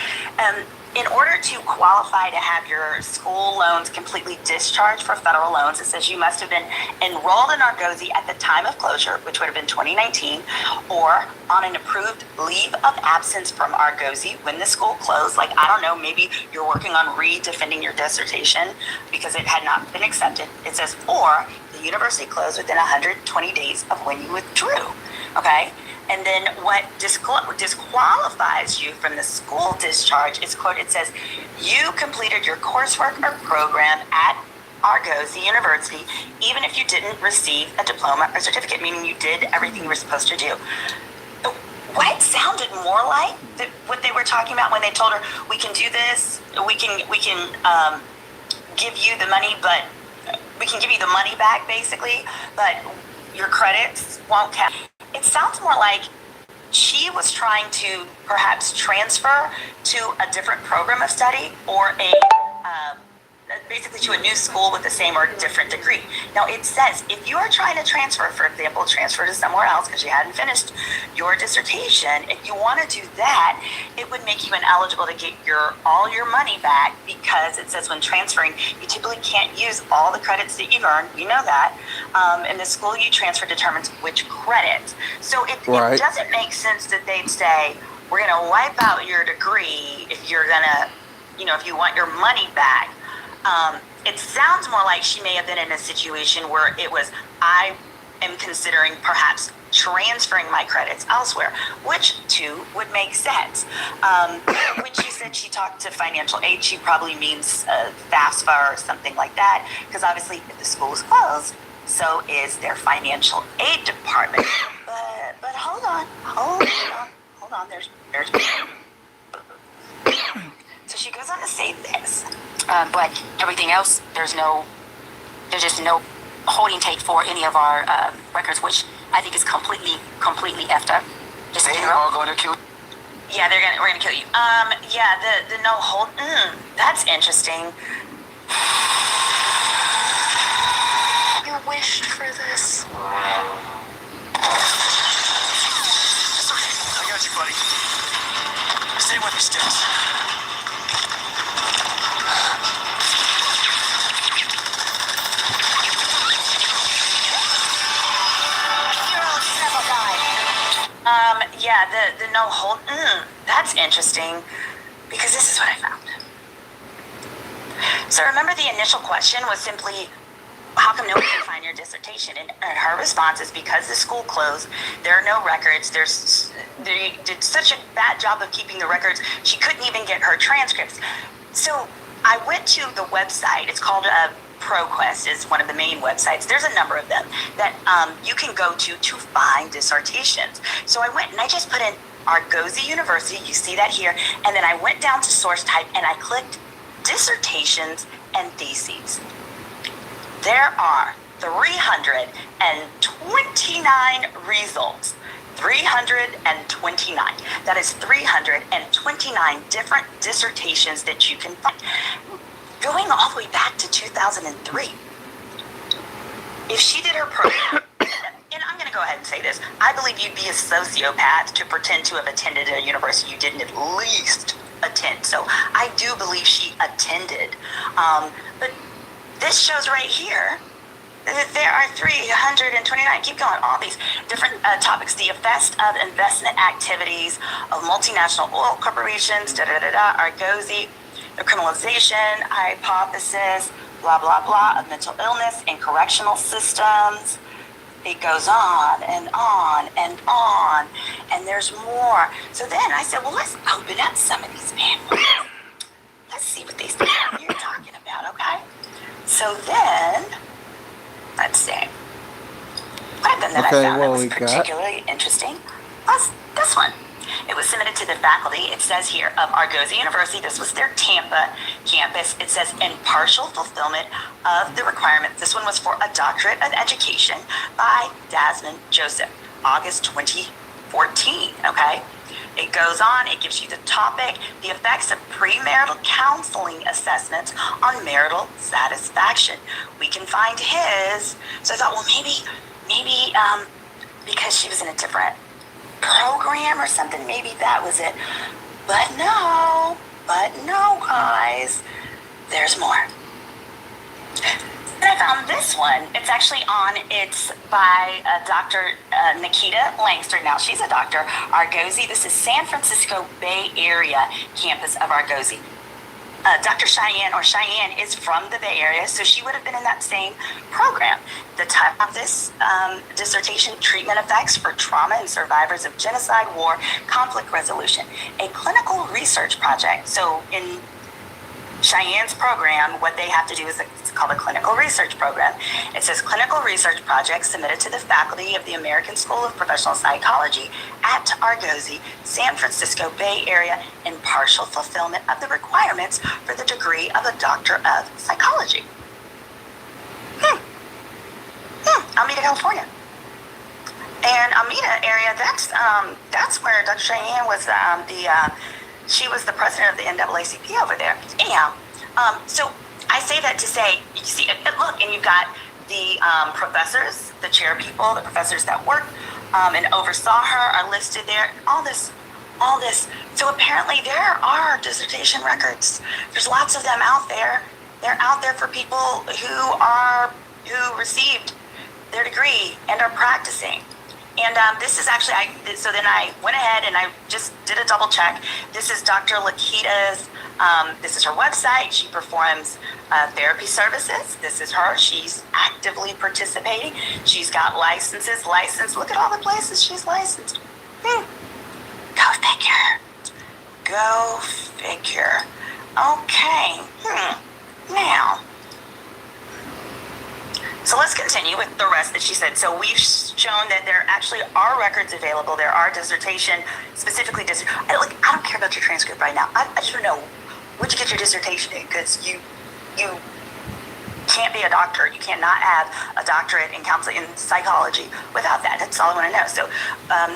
in order to qualify to have your school loans completely discharged for federal loans, it says you must have been enrolled in Argosy at the time of closure, which would have been 2019, or on an approved leave of absence from Argosy when the school closed. Like, I don't know, maybe you're working on redefending your dissertation because it had not been accepted. It says, or the university closed within 120 days of when you withdrew, okay? And then what disqualifies you from the school discharge is, quote, it says, you completed your coursework or program at Argosy University, even if you didn't receive a diploma or certificate, meaning you did everything you were supposed to do. What sounded more like what they were talking about when they told her, we can do this, we can give you the money, but we can give you the money back basically, but your credits won't count. It sounds more like she was trying to perhaps transfer to a different program of study or basically to a new school with the same or different degree. Now it says if you are trying to transfer, for example, transfer to somewhere else because you hadn't finished your dissertation, if you want to do that, it would make you ineligible to get all your money back, because it says when transferring, you typically can't use all the credits that you've earned. We know that. And the school you transfer determines which credits. So it doesn't make sense that they'd say, we're going to wipe out your degree if you're going to, if you want your money back. It sounds more like she may have been in a situation where it was, I am considering perhaps transferring my credits elsewhere, which too would make sense. When she said she talked to financial aid, she probably means FAFSA or something like that, because obviously if the school is closed, so is their financial aid department. But hold on, there's so she goes on to say this. But everything else, there's just no holding tape for any of our records, which I think is completely effed up. Just they all going to kill. Yeah, we're gonna kill you. The no hold. That's interesting. You wished for this. It's okay. I got you, buddy. Stay with me, Sticks. The no hold. That's interesting, because this is what I found. So remember, the initial question was simply, how come nobody can find your dissertation? And her response is, because the school closed, there are no records. They did such a bad job of keeping the records, she couldn't even get her transcripts. So I went to the website. It's called ProQuest, is one of the main websites. There's a number of them that you can go to find dissertations. So I went and I just put in Argosy University. You see that here. And then I went down to source type and I clicked dissertations and theses. There are 329 results. 329. That is 329 different dissertations that you can find. Going all the way back to 2003. If she did her program, and I'm going to go ahead and say this, I believe you'd be a sociopath to pretend to have attended a university you didn't at least attend. So I do believe she attended. But this shows right here that there are 329. Keep going. All these different topics. The effects of investment activities of multinational oil corporations, Argosy, the criminalization hypothesis, blah, blah, blah, of mental illness in correctional systems. It goes on and on and on, and there's more. So then I said, well, let's open up some of these manuals. Let's see what these people you're talking about, okay? So then, let's see. One of them that I found that was particularly interesting was this one. It was submitted to the faculty, it says here, of Argosy University. This was their Tampa campus. It says, in partial fulfillment of the requirements. This one was for a doctorate of education by Desmond Joseph, August 2014, okay? It goes on, it gives you the topic, the effects of premarital counseling assessments on marital satisfaction. We can find his. So I thought, well, maybe because she was in a different program or something, maybe that was it. But no, guys, there's more. And I found this one. It's actually it's by Dr. Nikita Langster. Now, she's a doctor. Argosy, this is San Francisco Bay Area campus of Argosy. Dr. Cheyenne is from the Bay Area, so she would have been in that same program. The title of this dissertation, Treatment Effects for Trauma and Survivors of Genocide, War, Conflict Resolution, a clinical research project. So in Cheyenne's program, what they have to do is it's called a clinical research program. It says clinical research project submitted to the faculty of the American School of Professional Psychology at Argosy, San Francisco Bay Area, in partial fulfillment of the requirements for the degree of a Doctor of Psychology. Alameda, California. And Alameda area, that's where Dr. Cheyenne was she was the president of the NAACP over there. Anyhow, so I say that to say, you see, look, and you've got the professors, the chair people, the professors that worked and oversaw her are listed there. All this. So apparently there are dissertation records. There's lots of them out there. They're out there for people who received their degree and are practicing. And this is actually, so then I went ahead and I just did a double check. This is Dr. Lakita's, this is her website. She performs therapy services. This is her. She's actively participating. She's got licenses, Look at all the places she's licensed. Go figure. Okay. Now, so let's continue with the rest that she said. So we've shown that there actually are records available. There are dissertation, specifically I don't care about your transcript right now. I just want to know, where'd you get your dissertation in? Because you can't be a doctor. You cannot have a doctorate in counseling, in psychology without that. That's all I want to know. So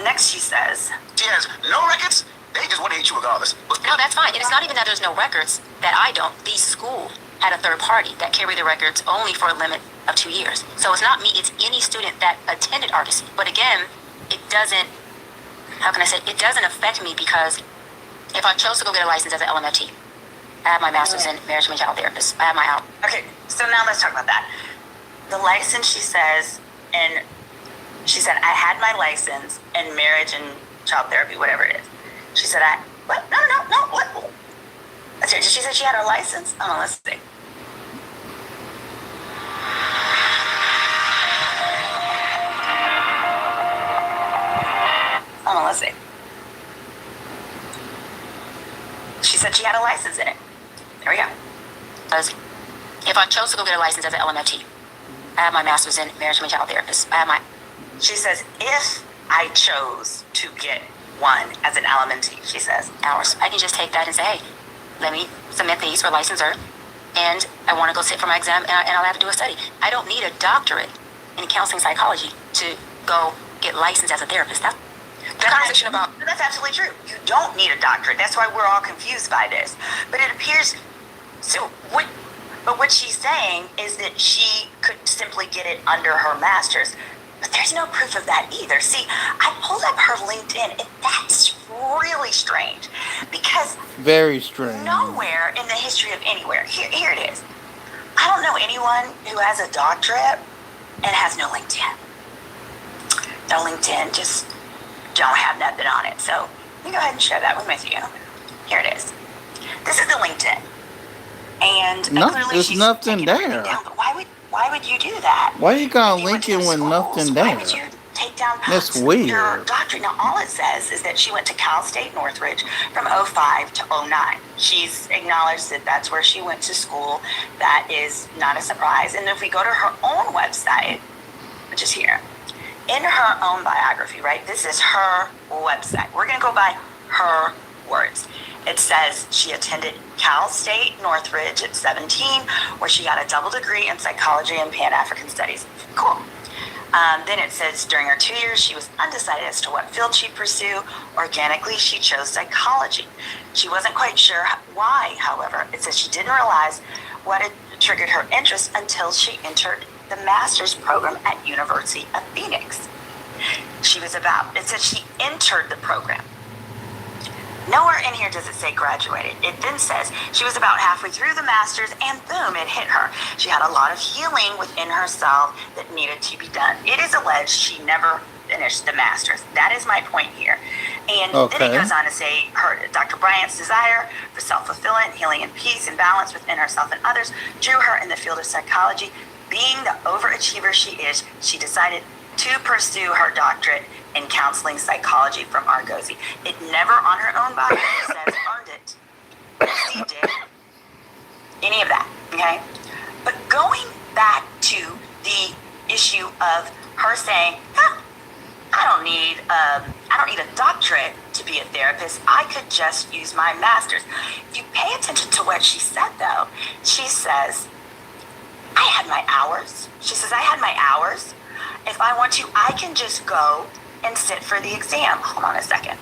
next she says, She has no records. They just want to hate you regardless. No, that's fine. And it's not even that there's no records, that I don't. The school had a third party that carried the records only for a limit of 2 years. So it's not me, it's any student that attended RDC. But again, it doesn't affect me, because if I chose to go get a license as an LMFT, I have my master's in marriage and child therapist. I have my out. Okay, so now let's talk about that. The license, she said, I had my license in marriage and child therapy, whatever it is. She said, what? No, what? She said she had her license? Oh, let's see. Let's see. She said she had a license in it. There we go. Because if I chose to go get a license as an LMFT, I have my master's in marriage and child therapist. She says, if I chose to get one as an LMNT, she says, hours, I can just take that and say, hey, let me submit these for licensure, and I want to go sit for my exam, and I'll have to do a study. I don't need a doctorate in counseling psychology to go get licensed as a therapist. That's absolutely true. You don't need a doctorate. That's why we're all confused by this. But it appears, what she's saying is that she could simply get it under her master's. But there's no proof of that either. See, I pulled up her LinkedIn, and that's really strange. Because very strange. Nowhere in the history of anywhere, here it is. I don't know anyone who has a doctorate and has no LinkedIn. No LinkedIn, just don't have nothing on it. So let me go ahead and share that with you. Here it is. This is the LinkedIn. And there's nothing there. But why would you do that? Why you gonna link it with nothing there? Why would you take down That's weird. Your doctorate? Now, all it says is that she went to Cal State Northridge from 05 to 09. She's acknowledged that that's where she went to school. That is not a surprise. And if we go to her own website, which is here, in her own biography, right? This is her website. We're going to go by her words. It says she attended Cal State Northridge at 17, where she got a double degree in psychology and Pan-African studies. Cool. Then it says during her 2 years, she was undecided as to what field she'd pursue. Organically, she chose psychology. She wasn't quite sure why, however. It says she didn't realize what had triggered her interest until she entered the master's program at University of Phoenix. It said she entered the program. Nowhere in here does it say graduated. It then says she was about halfway through the master's and boom, it hit her. She had a lot of healing within herself that needed to be done. It is alleged she never finished the master's. That is my point here. And then it goes on to say Dr. Bryant's desire for self-fulfillment, healing and peace and balance within herself and others drew her in the field of psychology. Being the overachiever she is, she decided to pursue her doctorate in counseling psychology from Argosy. It never on her own bio says earned it, received it, any of that, okay? But going back to the issue of her saying, I don't need a doctorate to be a therapist. I could just use my master's. If you pay attention to what she said, though, she says, I had my hours. She says, I had my hours. if I want to, I can just go and sit for the exam. Hold on a second.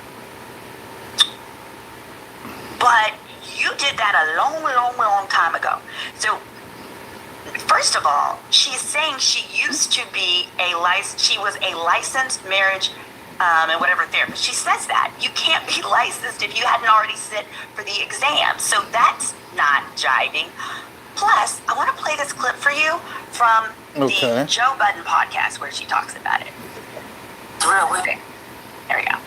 But you did that a long time ago. So, first of all, she's saying she used to be she was a licensed marriage and whatever therapist. She says that. You can't be licensed if you hadn't already sit for the exam. So that's not jiving. Plus, I want to play this clip for you from the Joe Budden podcast where she talks about it. It's real weird. There we go.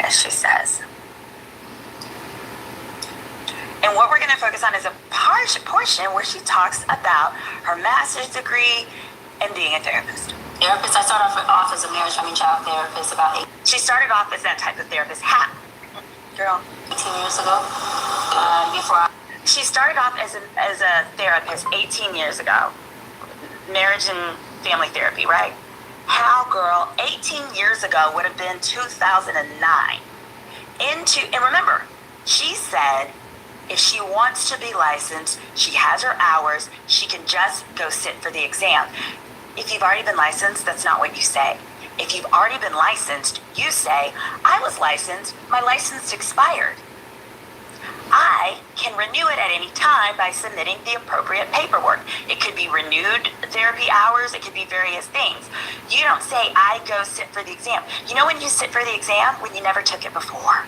As she says. And what we're going to focus on is a portion where she talks about her master's degree and being a therapist. Therapist, I started off as a marriage, child therapist about 8. She started off as that type of therapist. Girl. 18 years ago. She started off as a therapist 18 years ago. Marriage and family therapy, right? How, girl? 18 years ago would have been 2009. And remember, she said if she wants to be licensed, she has her hours, she can just go sit for the exam. If you've already been licensed, that's not what you say. If you've already been licensed, you say, I was licensed, my license expired. I can renew it at any time by submitting the appropriate paperwork. It could be renewed therapy hours, it could be various things. You don't say, I go sit for the exam. You know when you sit for the exam? When you never took it before.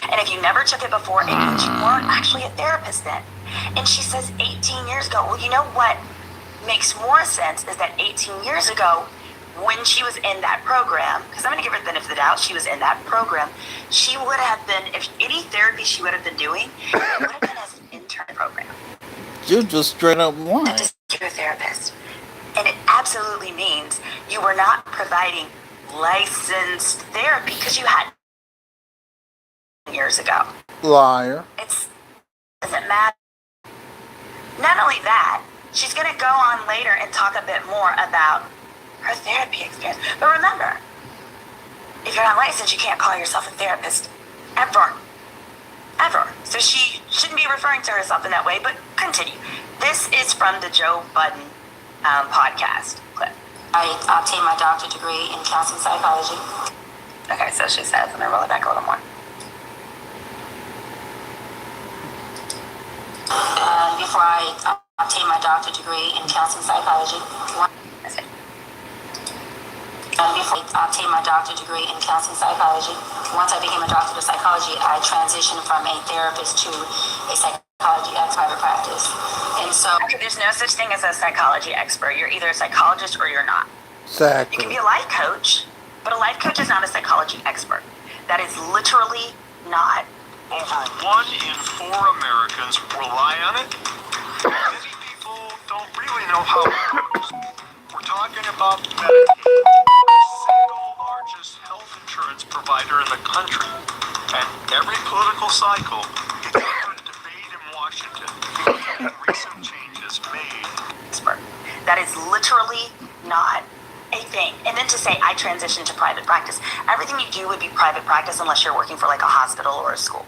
And if you never took it before, it means you weren't actually a therapist then. And she says 18 years ago, well, you know what makes more sense is that 18 years ago, when she was in that program, because I'm going to give her the benefit of the doubt, she was in that program, she would have been, if any therapy she would have been doing, it would have been as an intern program. You just straight up lying. You're a therapist. And it absolutely means you were not providing licensed therapy because you had years ago. Liar. It doesn't matter. Not only that, she's going to go on later and talk a bit more about her therapy experience. But remember, if you're not licensed, you can't call yourself a therapist ever. Ever. So she shouldn't be referring to herself in that way, but continue. This is from the Joe Budden podcast clip. I obtained my doctorate degree in counseling psychology. Okay, so she says, let me roll it back a little more. Before I obtained my doctorate degree in counseling psychology. That's it. Before I obtained my doctorate degree in counseling psychology, once I became a doctor of psychology, I transitioned from a therapist to a psychology private practice. And so there's no such thing as a psychology expert. You're either a psychologist or you're not. Exactly. You can be a life coach, but a life coach is not a psychology expert. That is literally not. Over 1 in 4 Americans rely on it. Many people don't really know how it works. We're talking about Medicaid, the single largest health insurance provider in the country. And every political cycle, it's under debate in Washington. Recent changes made. That is literally not a thing. And then to say, I transitioned to private practice. Everything you do would be private practice unless you're working for like a hospital or a school.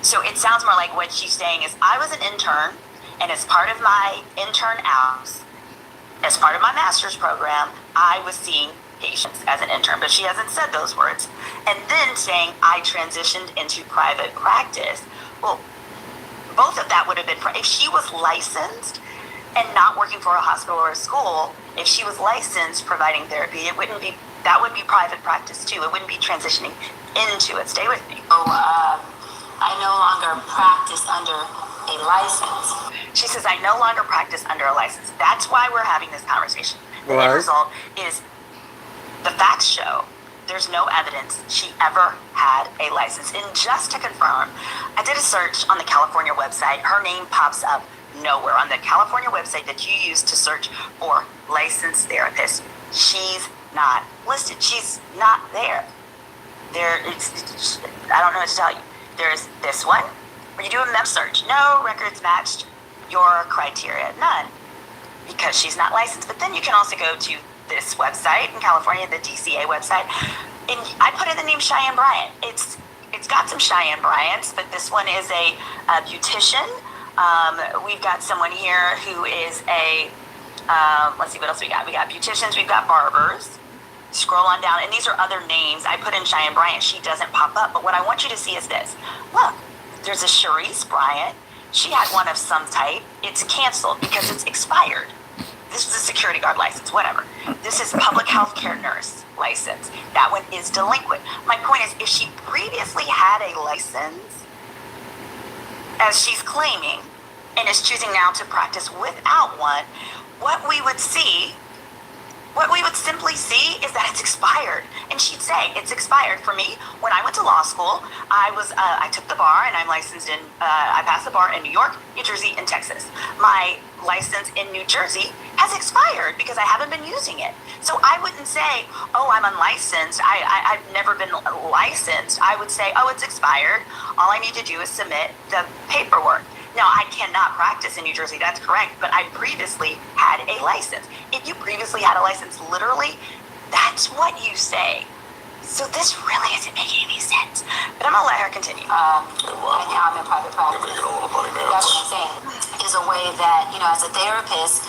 So it sounds more like what she's saying is, I was an intern, and as part of my intern hours, as part of my master's program, I was seeing patients as an intern, but she hasn't said those words. And then saying, I transitioned into private practice. Well, both of that would have been, if she was licensed and not working for a hospital or a school, if she was licensed providing therapy, that would be private practice too. It wouldn't be transitioning into it. Stay with me. I no longer practice under a license. She says, I no longer practice under a license. That's why we're having this conversation. The Right. end result is the facts show there's no evidence she ever had a license. And just to confirm, I did a search on the California website. Her name pops up nowhere. On the California website that you use to search for licensed therapist, she's not listed. She's not there. I don't know what to tell you. There's this one, where you do a mem search. No records matched your criteria. None. Because she's not licensed. But then you can also go to this website in California, the DCA website. And I put in the name Cheyenne Bryant. It's got some Cheyenne Bryants, but this one is a beautician. We've got someone here who is a Let's see what else we got. We got beauticians, we've got barbers. Scroll on down, and these are other names. I put in Cheyenne Bryant. She doesn't pop up, but what I want you to see is this. Look, there's a Cherise Bryant. She had one of some type. It's canceled because it's expired. This is a security guard license, whatever. This is public health care nurse license. That one is delinquent. My point is, if she previously had a license, as she's claiming, and is choosing now to practice without one, what we would simply see is that it's expired. And she'd say, it's expired. For me, when I went to law school, I took the bar, and I'm licensed in, I passed the bar in New York, New Jersey, and Texas. My license in New Jersey has expired because I haven't been using it. So I wouldn't say, oh, I'm unlicensed. I've never been licensed. I would say, oh, it's expired. All I need to do is submit the paperwork. Now, I cannot practice in New Jersey, that's correct, but I previously had a license. If you previously had a license, literally, that's what you say. So this really isn't making any sense. But I'm going to let her continue. Right now I'm in private practice. That's what I'm saying. Is a way that, as a therapist,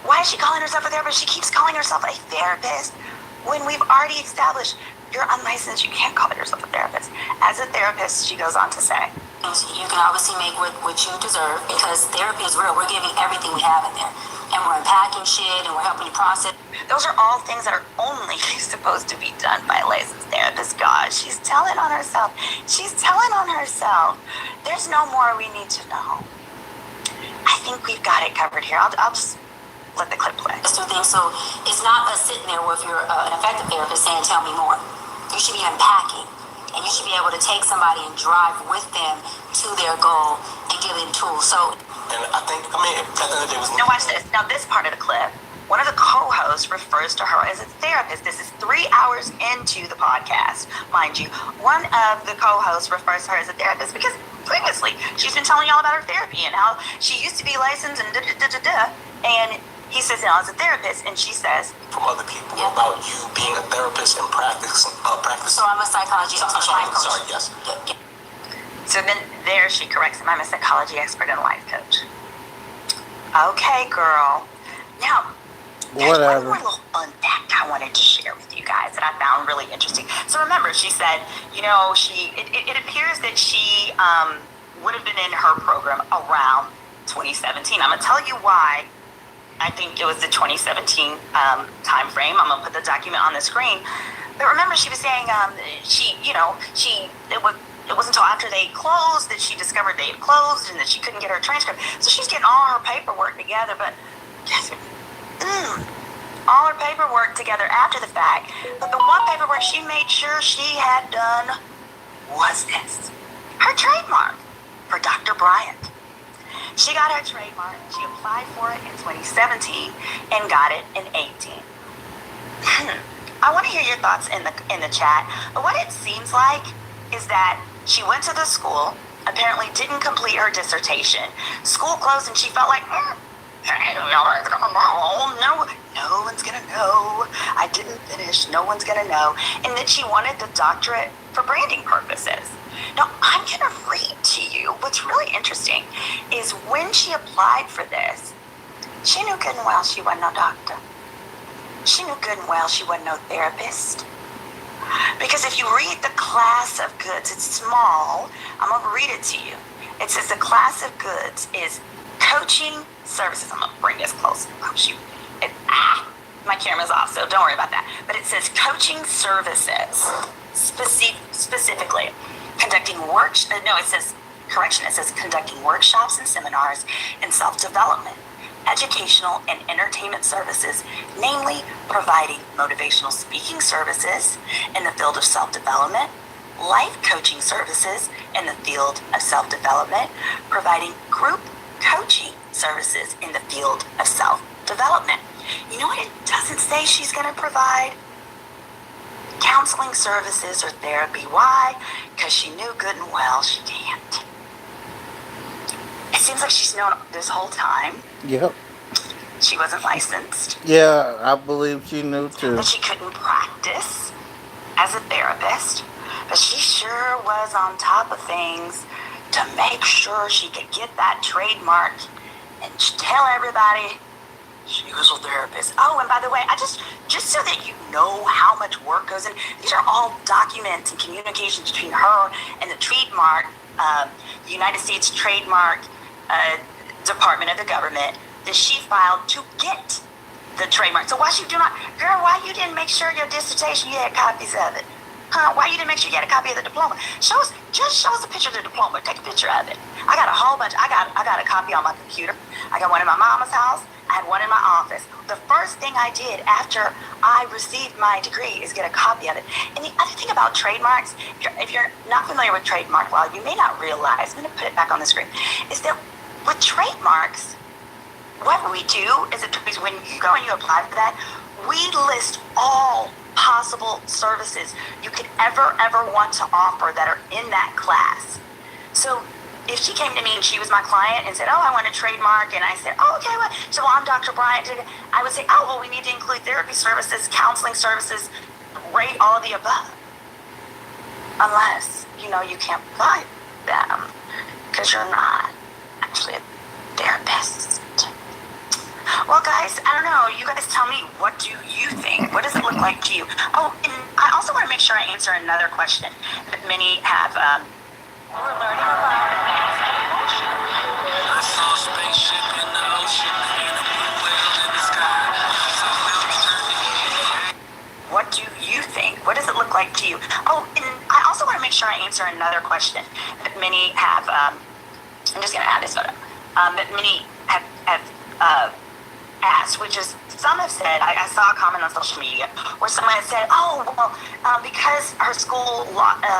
Why is she calling herself a therapist? She keeps calling herself a therapist when we've already established you're unlicensed, you can't call yourself a therapist. As a therapist, she goes on to say, you can obviously make what you deserve, because therapy is real. We're giving everything we have in there. And we're unpacking shit, and we're helping you process. Those are all things that are only supposed to be done by a licensed therapist. God, she's telling on herself. She's telling on herself. There's no more we need to know. I think we've got it covered here. I'll just let the clip play. So it's not us sitting there with your an effective therapist saying, tell me more. You should be unpacking. And you should be able to take somebody and drive with them to their goal and give them tools. So, and I think, at the end of the day, now watch this. Now this part of the clip, one of the co-hosts refers to her as a therapist. This is 3 hours into the podcast, mind you. One of the co-hosts refers to her as a therapist because previously she's been telling y'all about her therapy and how she used to be licensed and da-da-da-da-da. And he says, as a therapist, and she says, from other people about you being a therapist and practice. So I'm a psychology expert. Sorry, yes. So then there she corrects him. I'm a psychology expert and life coach. Okay, girl. Now, there's one more little fun fact I wanted to share with you guys that I found really interesting. So remember, she said, it appears that she would have been in her program around 2017. I'm going to tell you why. I think it was the 2017 time frame. I'm gonna put the document on the screen. But remember, she was saying it wasn't until after they closed that she discovered they had closed and that she couldn't get her transcript. So she's getting all her paperwork together, but all her paperwork together after the fact. But the one paperwork she made sure she had done was this: her trademark for Dr. Bryant. She got her trademark. She applied for it in 2017 and got it in 18. I want to hear your thoughts in the chat. But what it seems like is that she went to the school, apparently didn't complete her dissertation. School closed and she felt like, I don't know what's going on. No one's going to know. I didn't finish. No one's going to know. And that she wanted the doctorate for branding purposes. Now, I'm going to read to you what's really interesting is when she applied for this, she knew good and well she wasn't no doctor. She knew good and well she wasn't no therapist. Because if you read the class of goods, it's small. I'm going to read it to you. It says the class of goods is coaching services. I'm going to bring this close. Oh, shoot. My camera's off, so don't worry about that. But it says coaching services, specifically. It says conducting workshops and seminars in self-development, educational and entertainment services, namely providing motivational speaking services in the field of self-development, life coaching services in the field of self-development, providing group coaching services in the field of self-development. You know what it doesn't say she's going to provide? Counseling services or therapy. Why? Because she knew good and well she can't. It seems like she's known this whole time. Yep. She wasn't licensed. Yeah, I believe she knew too. That she couldn't practice as a therapist. But she sure was on top of things to make sure she could get that trademark and tell everybody She was a therapist. Oh, and by the way, just so that you know how much work goes in, these are all documents and communications between her and the trademark, the United States Trademark Department of the government that she filed to get the trademark. So why you didn't make sure your dissertation, you had copies of it? Huh? Why you didn't make sure you had a copy of the diploma? Show us a picture of the diploma. Take a picture of it. I got a whole bunch. I got a copy on my computer. I got one in my mama's house. I had one in my office. The first thing I did after I received my degree is get a copy of it. And the other thing about trademarks, if you're not familiar with trademark law, you may not realize, I'm going to put it back on the screen, is that with trademarks, what we do is when you go and you apply for that, we list all possible services you could ever want to offer that are in that class. So if she came to me and she was my client and said, oh, I want a trademark, and I said, oh, okay, well, so I'm Dr. Bryant, I would say, oh, well, we need to include therapy services, counseling services, rate all of the above. Unless, you can't provide them because you're not actually a therapist. Well, guys, I don't know. You guys tell me, what do you think? What does it look like to you? Oh, and I also want to make sure I answer another question that many have. We're learning about emotion. I saw a spaceship in the ocean and a blue whale in the sky. What do you think? What does it look like to you? Oh, and I also want to make sure I answer another question that many have. I'm just going to add this photo. That many have asked, which is, some have said, I saw a comment on social media where someone had said, oh, well, because her school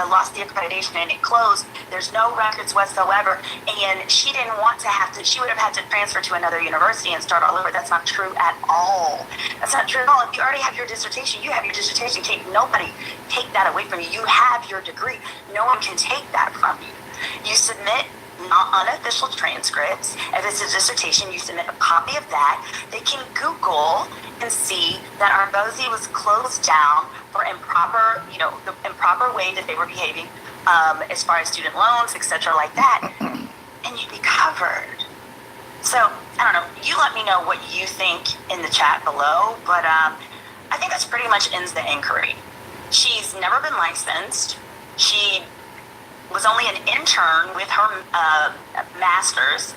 lost the accreditation and it closed, there's no records whatsoever, and she didn't want to she would have had to transfer to another university and start all over. That's not true at all. That's not true at all. If you already have your dissertation, you have your dissertation. Nobody take that away from you. You have your degree. No one can take that from you. You submit unofficial transcripts. If it's a dissertation, you submit a copy of that. They can Google and see that Argosy was closed down for improper, the improper way that they were behaving as far as student loans, etc., like that, and you'd be covered. So, I don't know. You let me know what you think in the chat below, but I think that's pretty much ends the inquiry. She's never been licensed. She was only an intern with her master's.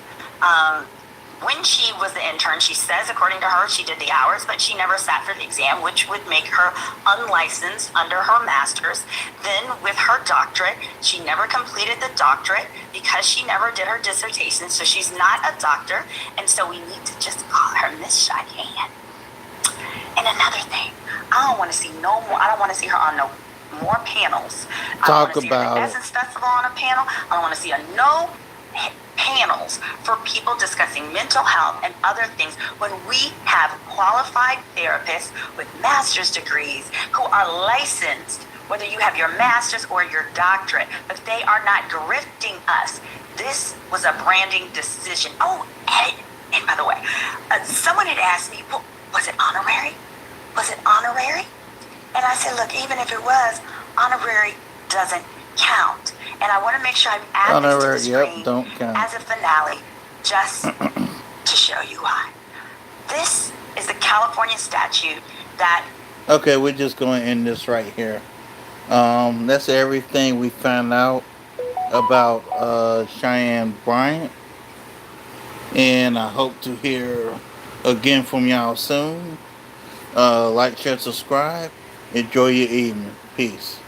When she was the intern, she says, according to her, she did the hours, but she never sat for the exam, which would make her unlicensed under her master's. Then with her doctorate, she never completed the doctorate because she never did her dissertation, so she's not a doctor, and so we need to just call her Miss Cheyenne. And another thing, I don't want to see her on no more panels. I don't want to see her at the Essence Festival on a panel. I don't want to see no panels for people discussing mental health and other things when we have qualified therapists with master's degrees who are licensed, whether you have your master's or your doctorate, but they are not grifting us. This was a branding decision. Oh, and by the way, someone had asked me, well, was it honorary? Was it honorary? And I said, look, even if it was, honorary doesn't count. And I want to make sure I add this to the screen don't count. As a finale, just to show you why. This is the California statute that... Okay, we're just going to end this right here. That's everything we found out about Cheyenne Bryant. And I hope to hear again from y'all soon. Like, share, subscribe. Enjoy your evening. Peace.